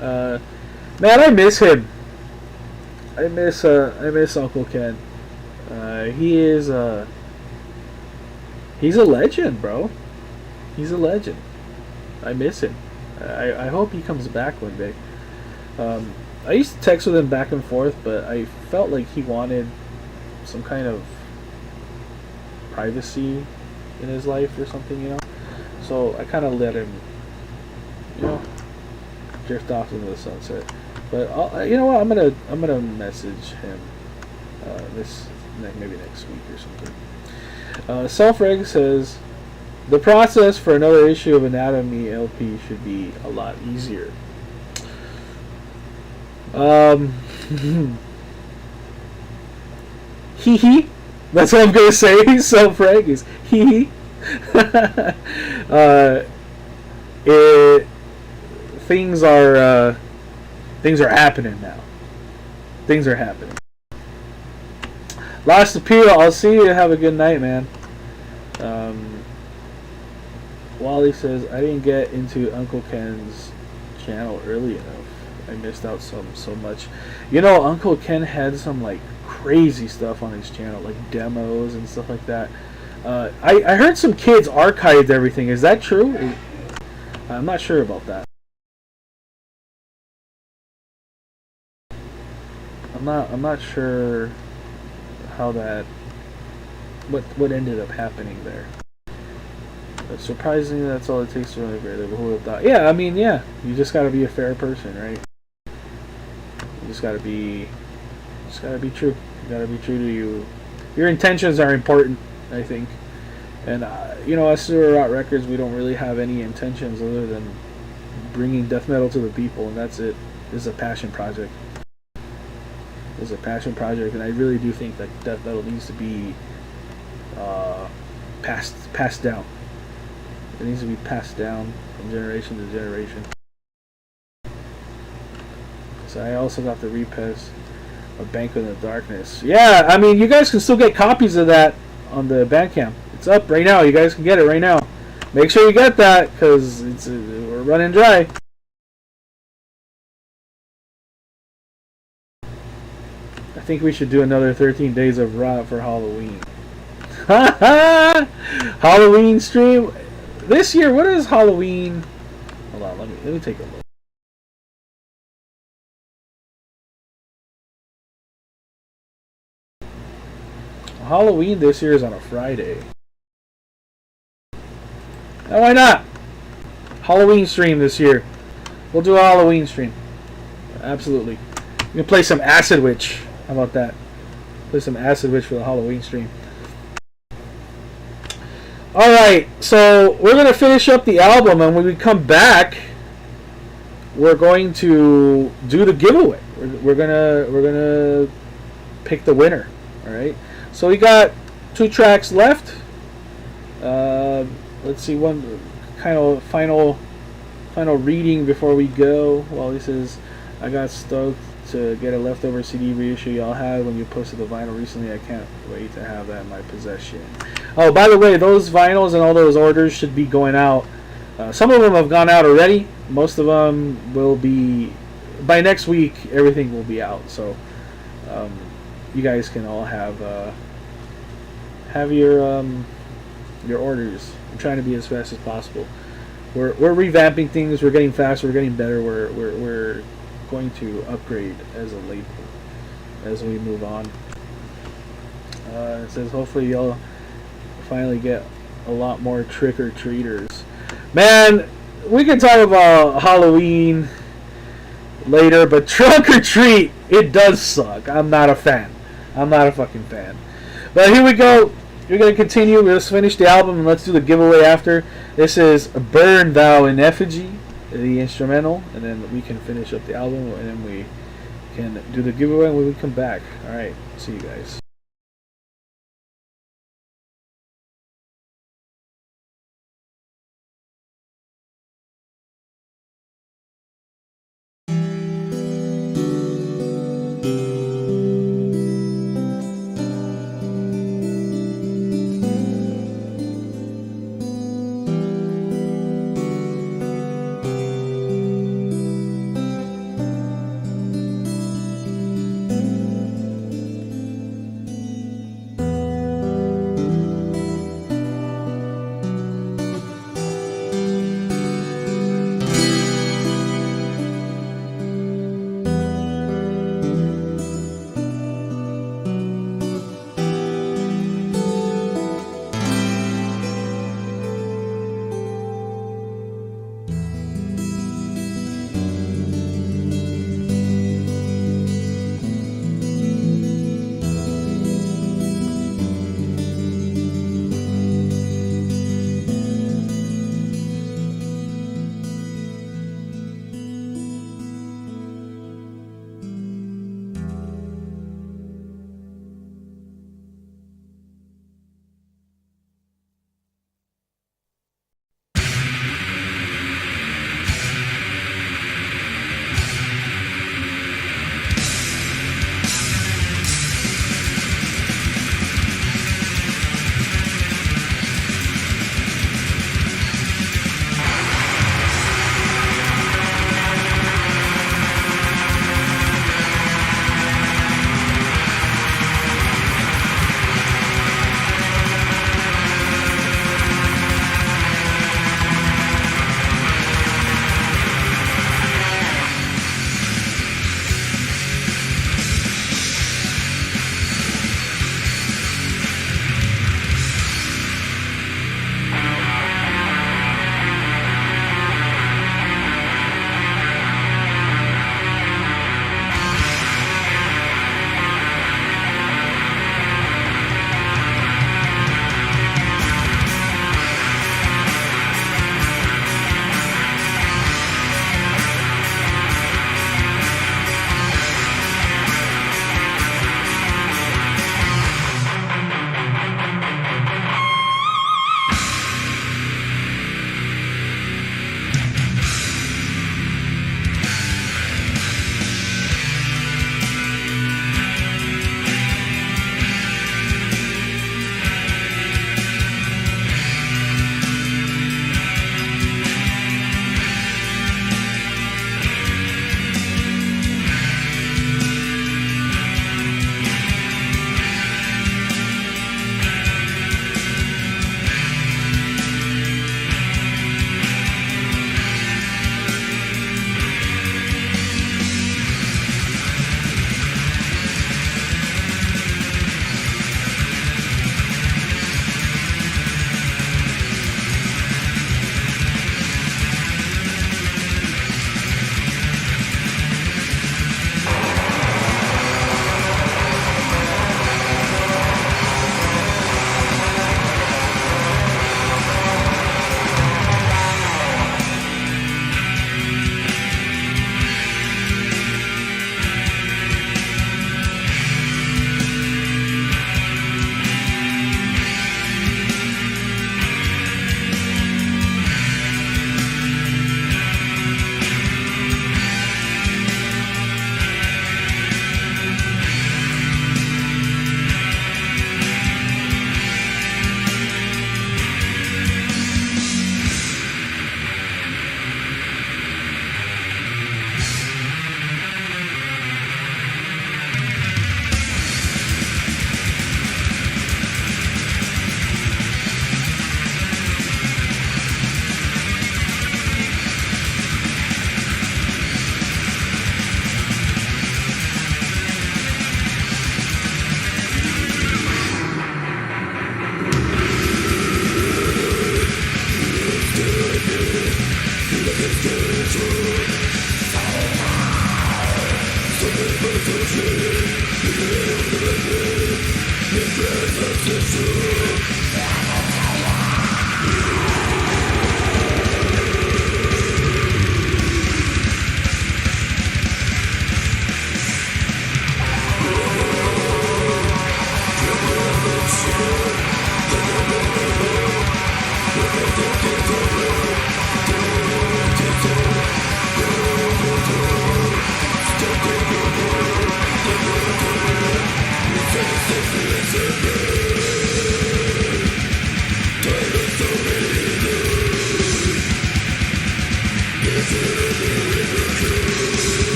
Man, I miss him. I miss Uncle Ken. He's a legend, bro. He's a legend. I miss him. I hope he comes back one day. I used to text with him back and forth, but I felt like he wanted some kind of privacy in his life or something, So I kind of let him, drift off into the sunset. But you know what? I'm gonna message him maybe next week or something. Self-Reg says the process for another issue of Anatomy LP should be a lot easier. Hee hee. That's what I'm gonna say. Self-Reg is hee hee. Things are happening now. Things are happening. Last appeal. I'll see you. Have a good night, man. Wally says, I didn't get into Uncle Ken's channel early enough. I missed out so much. Uncle Ken had some crazy stuff on his channel, like demos and stuff like that. I heard some kids archived everything. Is that true? I'm not sure about that. I'm not sure how that what ended up happening there. But surprisingly, that's all it takes to run a great label. Who would have thought? Yeah, I mean, yeah. You just gotta be a fair person, right? You just gotta be true. You gotta be true to you. Your intentions are important, I think. And as Surat Records, we don't really have any intentions other than bringing death metal to the people, and that's it. This is a passion project. It's a passion project, and I really do think that death metal needs to be passed down. It needs to be passed down from generation to generation. So I also got the repress of Banquet in the Darkness. Yeah, I mean, you guys can still get copies of that on the Bandcamp. It's up right now. You guys can get it right now. Make sure you get that, because we're running dry. I think we should do another 13 Days of Raw for Halloween. Halloween stream this year. What is Halloween? Hold on, let me take a look. Halloween this year is on a Friday. Now why not? Halloween stream this year. We'll do a Halloween stream. Absolutely. We can play some Acid Witch. How about that? Play some Acid Witch for the Halloween stream. Alright, so we're going to finish up the album, and when we come back, we're going to do the giveaway. We're gonna pick the winner. Alright? So we got 2 tracks left. Let's see, one kind of final reading before we go. Well, he says, I got stoked to get a leftover CD reissue y'all had when you posted the vinyl recently. I can't wait to have that in my possession. Oh, by the way, those vinyls and all those orders should be going out. Some of them have gone out already. Most of them will be, by next week, everything will be out. So you guys can all have your orders. I'm trying to be as fast as possible. We're revamping things. We're getting faster. We're getting better. We're going to upgrade as a label as we move on. It says hopefully you'll finally get a lot more trick-or-treaters. Man, we can talk about Halloween later, but trunk-or-treat, it does suck. I'm not a fan. I'm not a fucking fan. But here we go. We're going to continue. Let's finish the album and let's do the giveaway after. This is Burn Thou in Effigy, the instrumental, and then we can finish up the album, and then we can do the giveaway when we come back. Alright, see you guys.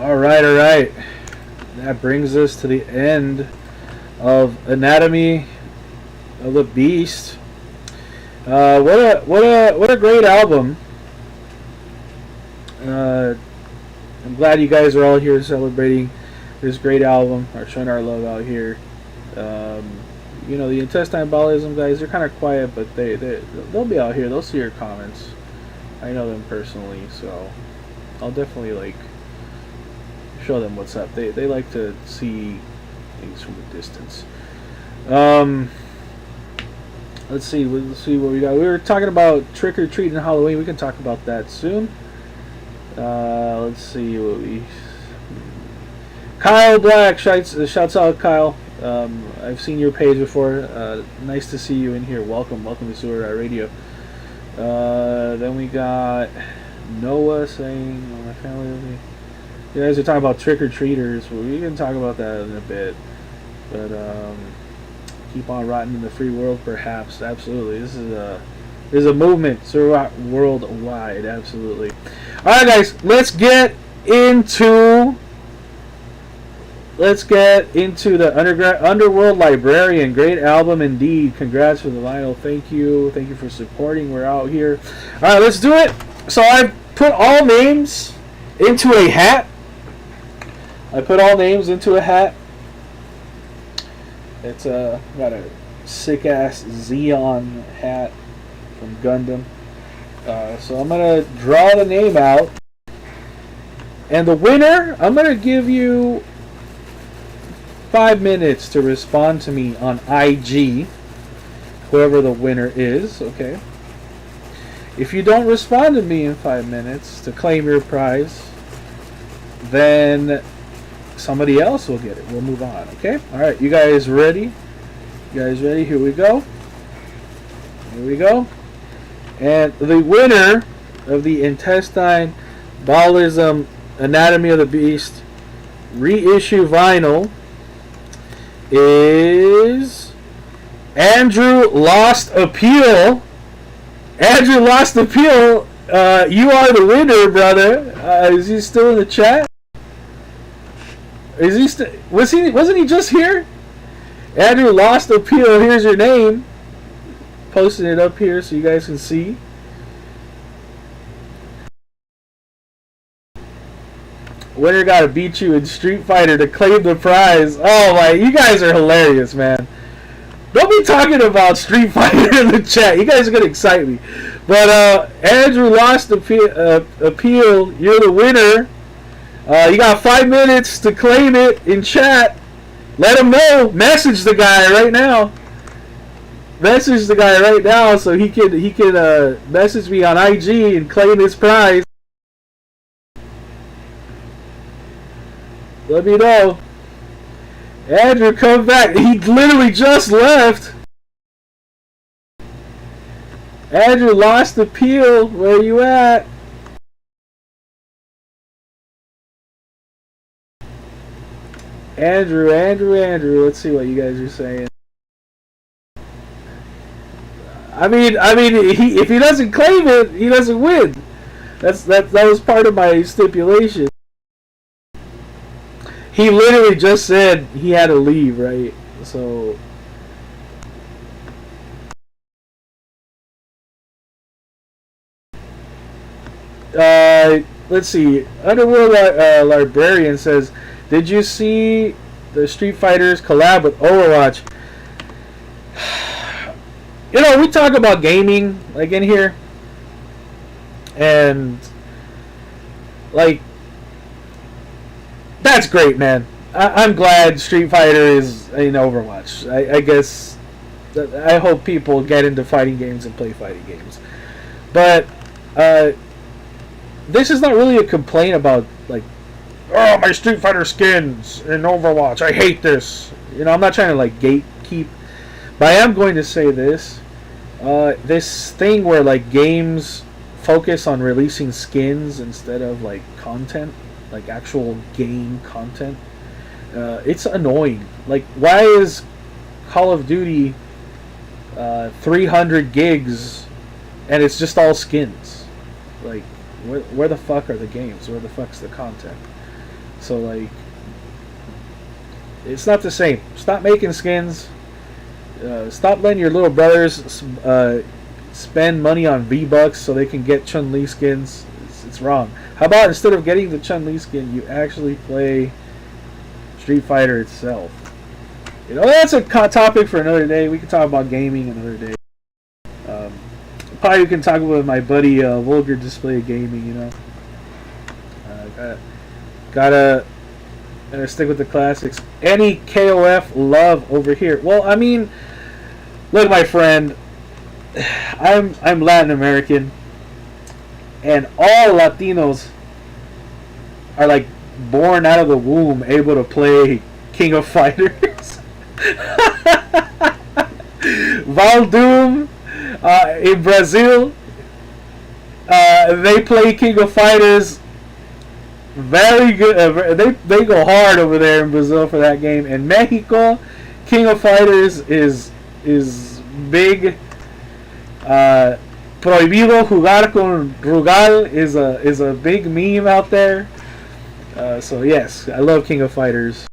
All right. That brings us to the end of Anatomy of the Beast. What a great album. I'm glad you guys are all here celebrating this great album, or showing our love out here. You know, the Intestine Baalism guys, they're kind of quiet, but they'll be out here. They'll see your comments. I know them personally, so I'll definitely show them what's up. They like to see things from a distance. Let's see what we got. We were talking about trick or treat and Halloween. We can talk about that soon. Let's see what we. Kyle Black shouts out Kyle. I've seen your page before. Nice to see you in here. Welcome to Sewer Radio. Then we got Noah saying, "My family." You guys are talking about trick or treaters. Well, we can talk about that in a bit. But keep on rotting in the free world, perhaps. Absolutely, this is a movement. So worldwide, absolutely. All right, guys, let's get into the Underworld Librarian. Great album indeed. Congrats for the vinyl. Thank you for supporting. We're out here. All right, let's do it. So I put all names into a hat. It's got a sick ass Xeon hat from Gundam. So I'm gonna draw the name out, and the winner, I'm gonna give you 5 minutes to respond to me on IG. Whoever the winner is, okay. If you don't respond to me in 5 minutes to claim your prize, then somebody else will get it. We'll move on, okay? All right, you guys ready? Here we go. And the winner of the Intestine Baalism Anatomy of the Beast reissue vinyl is Andrew Lost Appeal. Andrew Lost Appeal, you are the winner, brother. Is he still in the chat? Wasn't he just here? Andrew Lost Appeal, here's your name. Posting it up here so you guys can see. Winner gotta beat you in Street Fighter to claim the prize. Oh my, you guys are hilarious, man. Don't be talking about Street Fighter in the chat. You guys are gonna excite me. But Andrew Lost Appeal, you're the winner. You got 5 minutes to claim it in chat. Let him know. Message the guy right now. So he can message me on IG and claim his prize. Let me know. Andrew, come back. He literally just left. Andrew Lost Appeal. Where you at? Andrew. Let's see what you guys are saying. I mean, if he doesn't claim it, he doesn't win. That was part of my stipulation. He literally just said he had to leave, right? So. Let's see. Underworld Librarian says, "Did you see the Street Fighters collab with Overwatch?" You know, we talk about gaming like in here, and like that's great, man. I'm glad Street Fighter is in Overwatch. I guess I hope people get into fighting games and play fighting games, but this is not really a complaint about like, oh, my Street Fighter skins in Overwatch. I hate this. You know, I'm not trying to like gatekeep. But I am going to say this. This thing where like games focus on releasing skins instead of like content, like actual game content, it's annoying. Like, why is Call of Duty 300 gigs and it's just all skins? Like, where the fuck are the games? Where the fuck's the content? So like, it's not the same. Stop making skins. Stop letting your little brothers spend money on V-Bucks so they can get Chun-Li skins. It's wrong. How about instead of getting the Chun-Li skin, you actually play Street Fighter itself? You know, that's a topic for another day. We can talk about gaming another day. Probably can talk with my buddy Vulgar Display Gaming. You know, gotta stick with the classics. Any KOF love over here? Well, I mean, look, my friend, I'm Latin American, and all Latinos are like born out of the womb able to play King of Fighters. Valdum in Brazil, they play King of Fighters very good. They go hard over there in Brazil for that game. In Mexico, King of Fighters is big. Prohibido jugar con Rugal is a big meme out there. So yes, I love King of Fighters.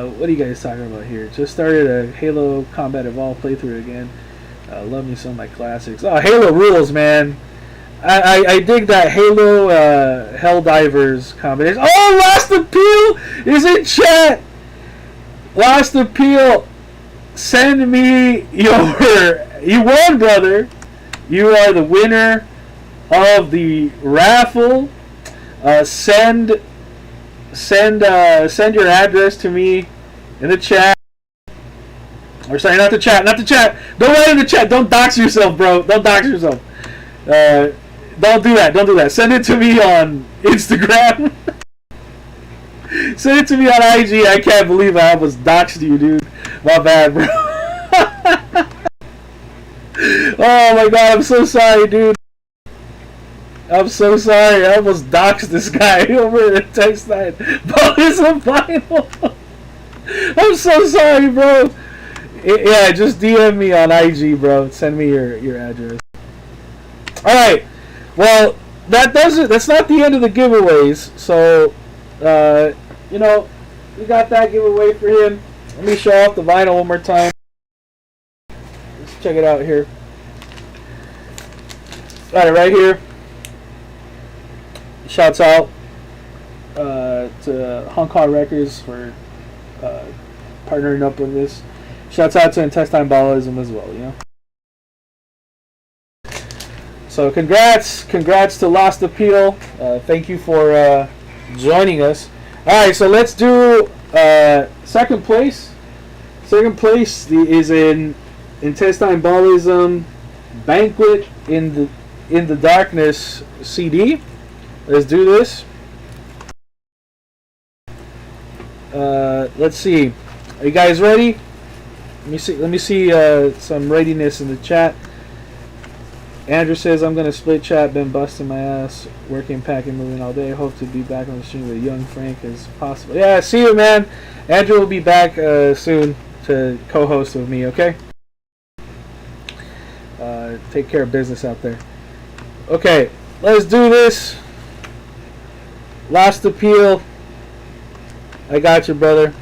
What are you guys talking about here? Just started a Halo Combat Evolved playthrough again. Love me some of my classics. Oh, Halo rules, man. I dig that Halo Helldivers combination. Oh, Last Appeal is in chat. Last Appeal, send me you won, brother. You are the winner of the raffle. Send your address to me in the chat. Or sorry, not the chat. Don't write in the chat. Don't dox yourself, bro. Don't dox yourself. Don't do that. Send it to me on Instagram. Send it to me on IG. I can't believe I almost doxed you, dude. My bad, bro. Oh my god, I'm so sorry, dude. I'm so sorry. I almost doxed this guy over in Intestine. Baalism final. I'm so sorry, bro. Yeah, just DM me on IG, bro. Send me your address. All right. Well, that's not the end of the giveaways. So, we got that giveaway for him. Let me show off the vinyl one more time. Let's check it out here. Got it right here. Shouts out to Hong Kong Records for partnering up with this. Shouts out to Intestine Baalism as well, you know. So congrats to Lost Appeal. Thank you for joining us. All right, so let's do second place. Second place is in Intestine Baalism Banquet in the Darkness CD. Let's do this. Let's see. Are you guys ready? Let me see some readiness in the chat. Andrew says, I'm going to split chat, been busting my ass, working, packing, moving all day. Hope to be back on the stream with young Frank as possible. Yeah, see you, man. Andrew will be back soon to co-host with me, okay? Take care of business out there. Okay, let's do this. Last appeal. I got you, brother.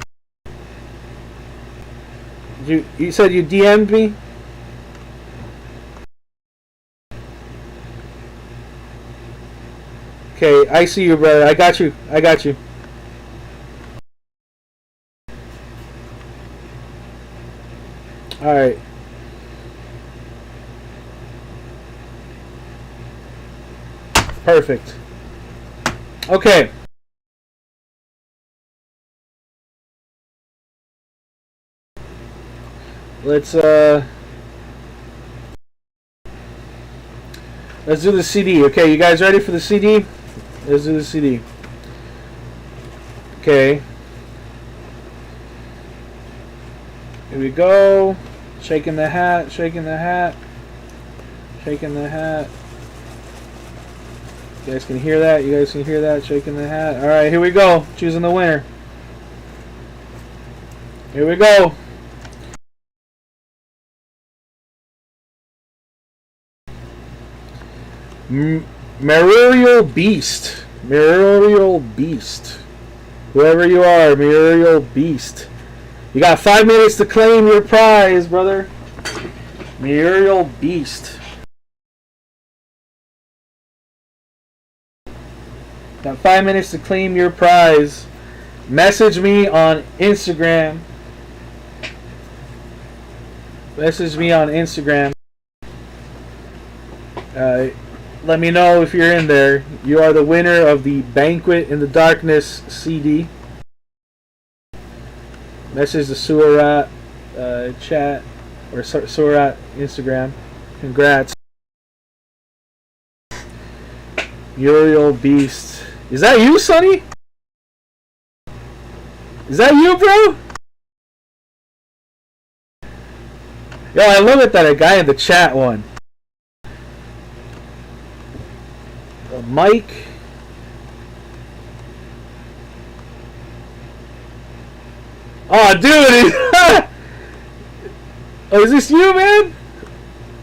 You said you DM'd me? Okay, I see you, brother. I got you. I got you. Alright. Perfect. Okay. Let's do the CD. Okay, you guys ready for the CD? Let's do the CD. Okay. Here we go. Shaking the hat, shaking the hat, shaking the hat. You guys can hear that? You guys can hear that? Shaking the hat. Alright, here we go. Choosing the winner. Here we go. Merurial Beast. Merurial Beast. Whoever you are, Merurial Beast. You got 5 minutes to claim your prize, brother. Merurial Beast. Got 5 minutes to claim your prize. Message me on Instagram. Message me on Instagram. Let me know if you're in there. You are the winner of the Banquet in the Darkness CD. Message the Surat chat or Surat Instagram. Congrats. Muriel Beast. Is that you, Sonny? Is that you, bro? Yo, I love it that a guy in the chat won. Mike. Oh, dude! Oh, is this you, man?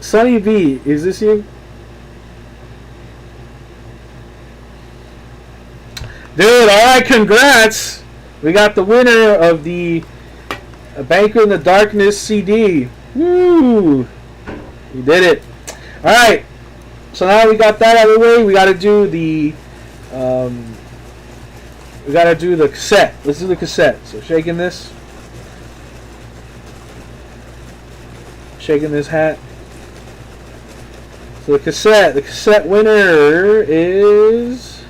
Sonny B, is this you? Dude, alright, congrats! We got the winner of the Banquet in the Darkness CD. Woo! You did it. Alright. So now we got that out of the way, we gotta do the cassette. Let's do the cassette. So shaking this. Shaking this hat. So the cassette winner is,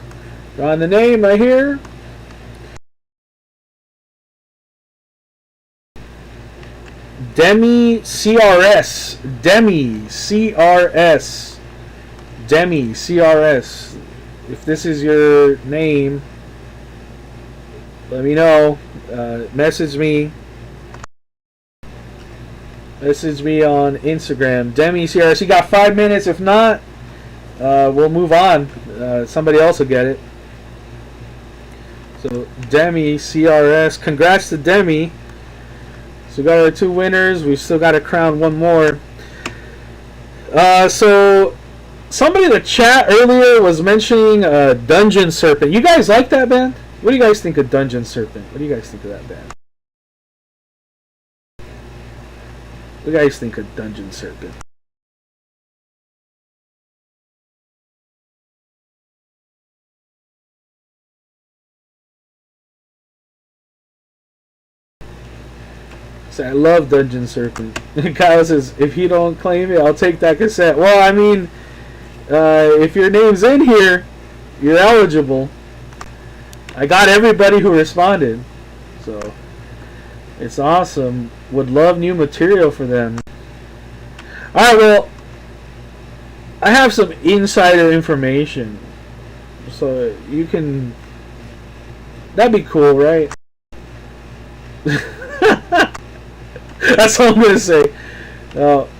drawing the name right here. Demi CRS. Demi CRS. Demi CRS. If this is your name, let me know. Message me. Message me on Instagram. Demi CRS. You got 5 minutes. If not, we'll move on. Somebody else will get it. So Demi CRS. Congrats to Demi. So we got our 2 winners. We've still got to crown one more. So somebody in the chat earlier was mentioning Dungeon Serpent. You guys like that band? What do you guys think of Dungeon Serpent? What do you guys think of that band? What do you guys think of Dungeon Serpent? So I love Dungeon Serpent. Kyle says, if you don't claim it, I'll take that cassette. Well, I mean, if your name's in here, you're eligible. I got everybody who responded, so it's awesome. Would love new material for them. Alright, well, I have some insider information, so you can, that'd be cool, right? That's all I'm gonna say.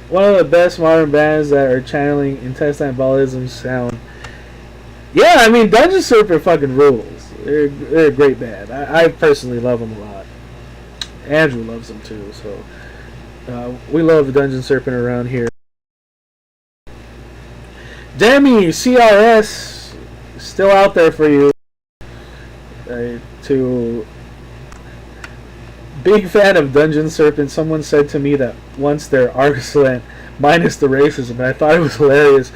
one of the best modern bands that are channeling Intestine Baalism sound. Yeah, I mean, Dungeon Serpent fucking rules. They're a great band. I personally love them a lot. Andrew loves them too, so we love Dungeon Serpent around here. Demi CRS still out there for you. To big fan of Dungeon Serpent. Someone said to me that once they're Artislant minus the racism, and I thought it was hilarious.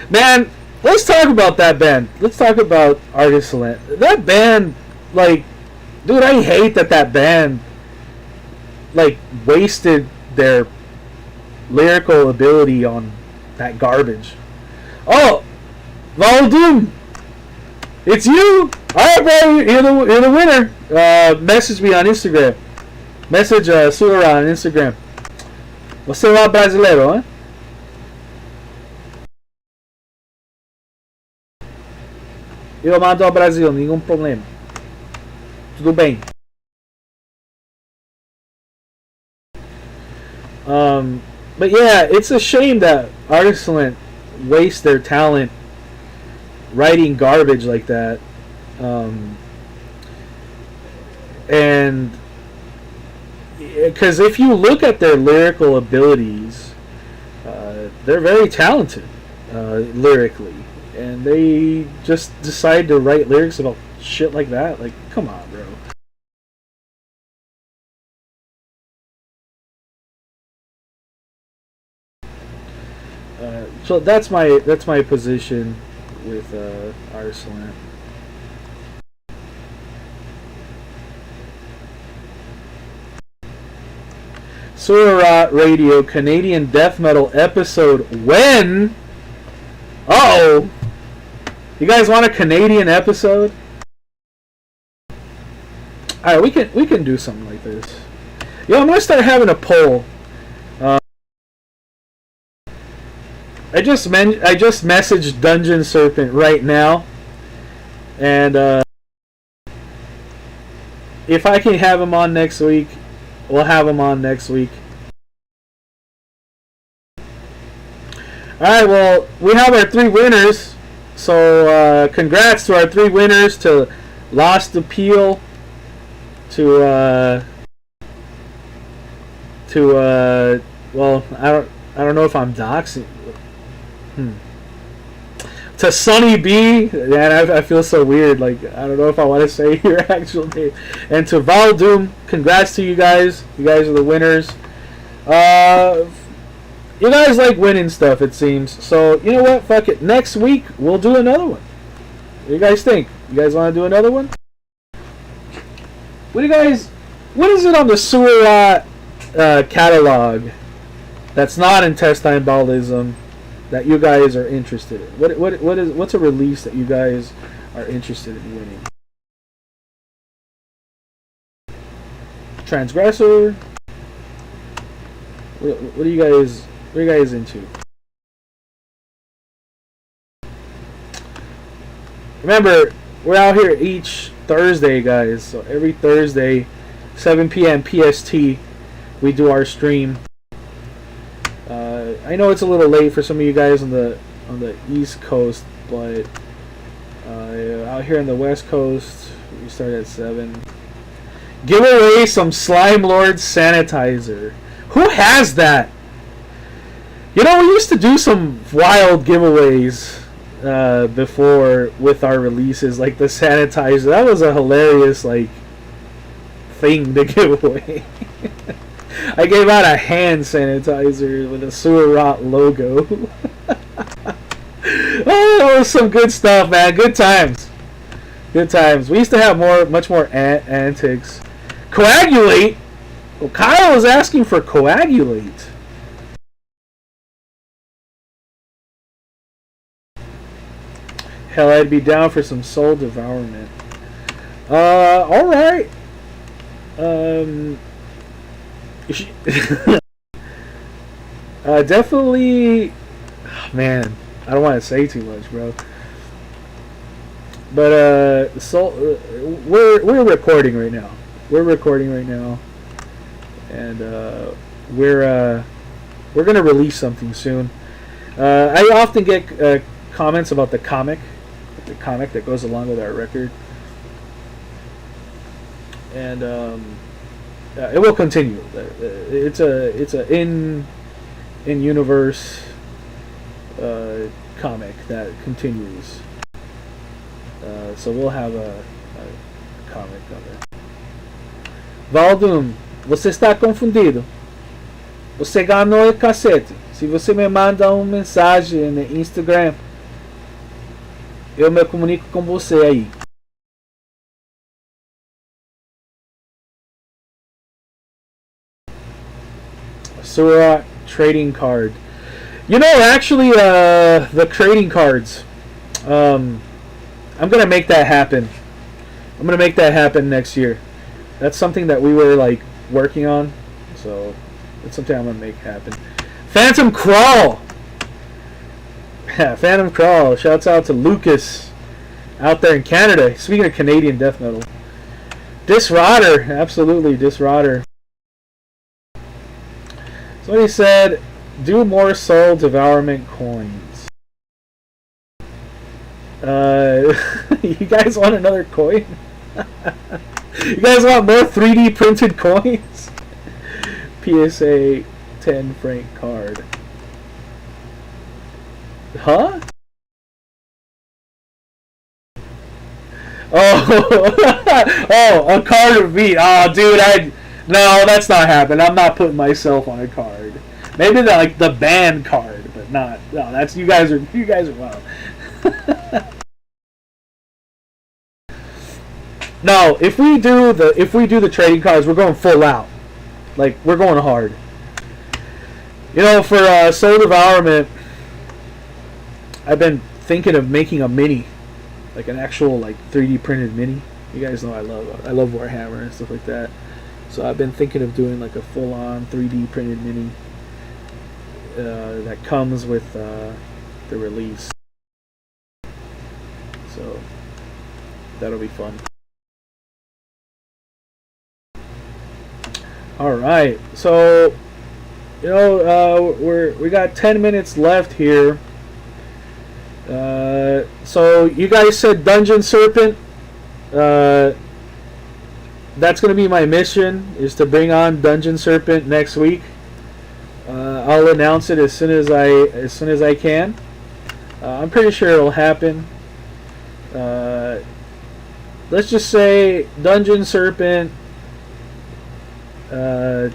Man, let's talk about that band. Let's talk about Artislant. That band, like, dude, I hate that band, like, wasted their lyrical ability on that garbage. Oh, Valdoom, it's you. All right, bro, you're the winner. Message me on Instagram. Message Sura on Instagram. Você lá brasileiro, hein? Eu mando ao Brasil, nenhum problema. Tudo bem. But yeah, it's a shame that Artislant waste their talent writing garbage like that. And because if you look at their lyrical abilities, they're very talented lyrically, and they just decide to write lyrics about shit like that. Like, come on, bro. So that's my position with Artislant. Surat Radio Canadian Death Metal episode when? Uh-oh! You guys want a Canadian episode? Alright, we can do something like this. Yo, I'm gonna start having a poll. I just messaged Dungeon Serpent right now, and if I can have him on next week, we'll have him on next week. Alright, well, we have our 3 winners, so congrats to our 3 winners, to Lost Appeal, to well, I don't know if I'm doxing. To Sunny B, man, I feel so weird. Like, I don't know if I want to say your actual name. And to Valdoom, congrats to you guys. You guys are the winners. You guys like winning stuff, it seems. So, you know what? Fuck it. Next week, we'll do another one. What do you guys think? You guys want to do another one? What is it on the Surat catalog that's not Intestine Baalism that you guys are interested in? What's a release that you guys are interested in winning? Transgressor. What are you guys into? Remember, we're out here each Thursday, guys. So every Thursday, 7 p.m. PST, we do our stream. I know it's a little late for some of you guys on the East Coast, but out here on the West Coast, we start at 7. Give away some Slime Lord sanitizer. Who has that? You know, we used to do some wild giveaways before with our releases, like the sanitizer. That was a hilarious thing to give away. I gave out a hand sanitizer with a Surat logo. Oh, that was some good stuff, man. Good times. Good times. We used to have much more antics. Coagulate? Well, Kyle was asking for coagulate. Hell, I'd be down for some soul devourment. Alright. Definitely, man, I don't want to say too much, bro. But we're recording right now. We're recording right now, and we're we're gonna release something soon. I often get comments about the comic that goes along with our record, and it will continue. It's a in universe comic that continues. So we'll have a comic of it. Valdum, você está confundido. Você ganhou o cassete. Se você me manda uma mensagem no Instagram, eu me comunico com você aí. Sura trading card. You know, actually, the trading cards. I'm gonna make that happen. I'm gonna make that happen next year. That's something that we were like working on, so it's something I'm gonna make happen. Phantom Crawl. Yeah, Phantom Crawl. Shouts out to Lucas out there in Canada. Speaking of Canadian death metal, Disrotter, absolutely Disrotter. Somebody said, do more soul devourment coins. You guys want another coin? You guys want more 3D printed coins? PSA 10 franc card. Huh? Oh, oh, a card of me. Oh, dude, no, that's not happening. I'm not putting myself on a card. Maybe the band card, but not. No, that's you guys are wow. No, if we do the trading cards, we're going full out. Like, we're going hard. You know, for Soul Devourment, I've been thinking of making a mini, like an actual like 3D printed mini. You guys know I love Warhammer and stuff like that. So I've been thinking of doing like a full-on 3D printed mini that comes with the release. So that'll be fun. All right, so you know we got 10 minutes left here. So you guys said Dungeon Serpent. That's going to be my mission, is to bring on Dungeon Serpent next week. I'll announce it as soon as I can. I'm pretty sure it'll happen. Let's just say Dungeon Serpent. I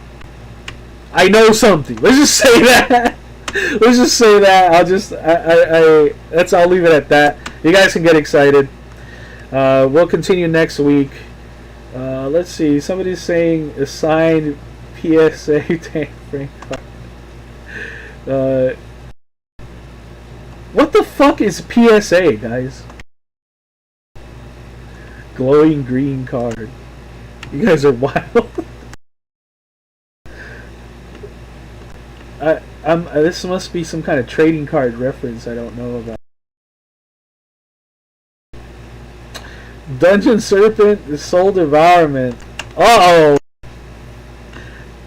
know something. Let's just say that. Let's just say that. I'll leave it at that. You guys can get excited. We'll continue next week. Let's see. Somebody's saying a signed PSA 10 franc card. What the fuck is PSA, guys? Glowing green card. You guys are wild. This must be some kind of trading card reference I don't know about. Dungeon Serpent, Soul Devourment. Uh-oh.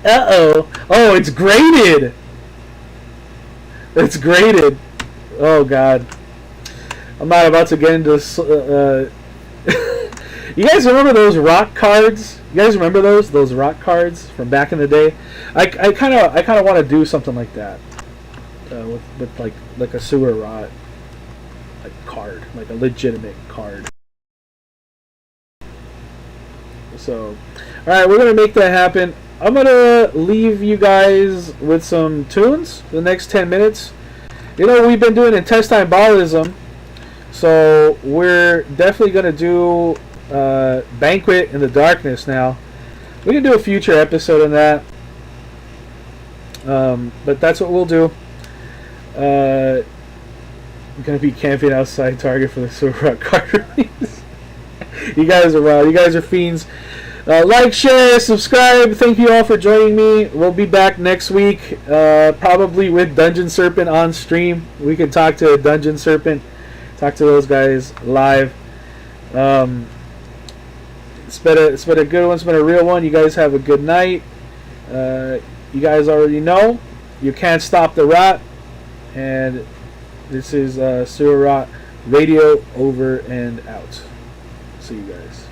Uh-oh. Oh, it's graded. It's graded. Oh, God. I'm not about to get into... You guys remember those rock cards? You guys remember those rock cards from back in the day? I kind of want to do something like that with like a sewer rot like card, like a legitimate card. So, all right, we're gonna make that happen. I'm gonna leave you guys with some tunes the next 10 minutes. You know, we've been doing Intestine Baalism, so we're definitely gonna do Banquet in the Darkness now. We can do a future episode on that, but that's what we'll do. I'm gonna be camping outside Target for the Sewer Rock card release. You guys are wild. You guys are fiends. Like, share, subscribe. Thank you all for joining me. We'll be back next week, probably with Dungeon Serpent on stream. We can talk to Dungeon Serpent, talk to those guys live. It's been a good one. It's been a real one. You guys have a good night. You guys already know. You can't stop the rot. And this is Sewer Rot Radio over and out. See you guys.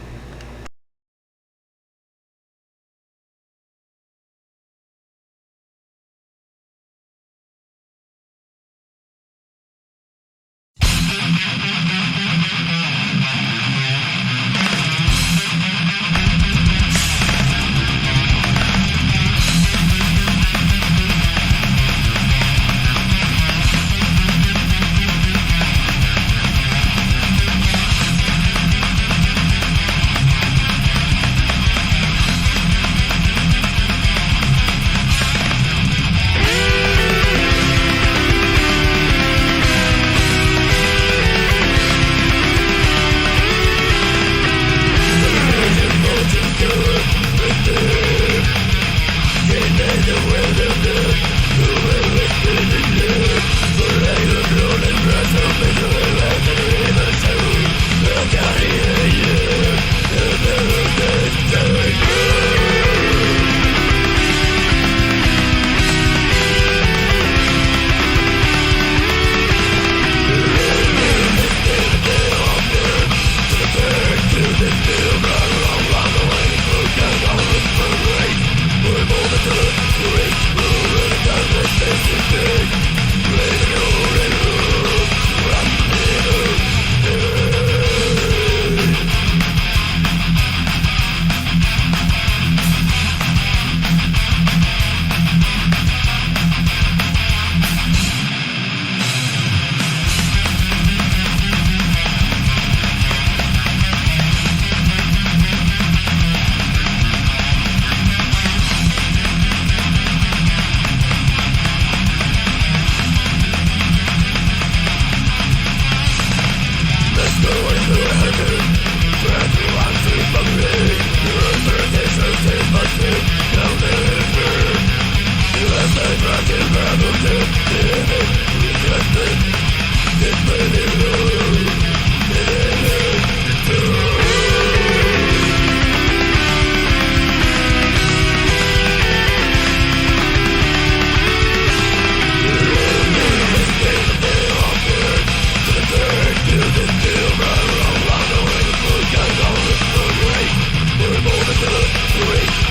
We're moving to the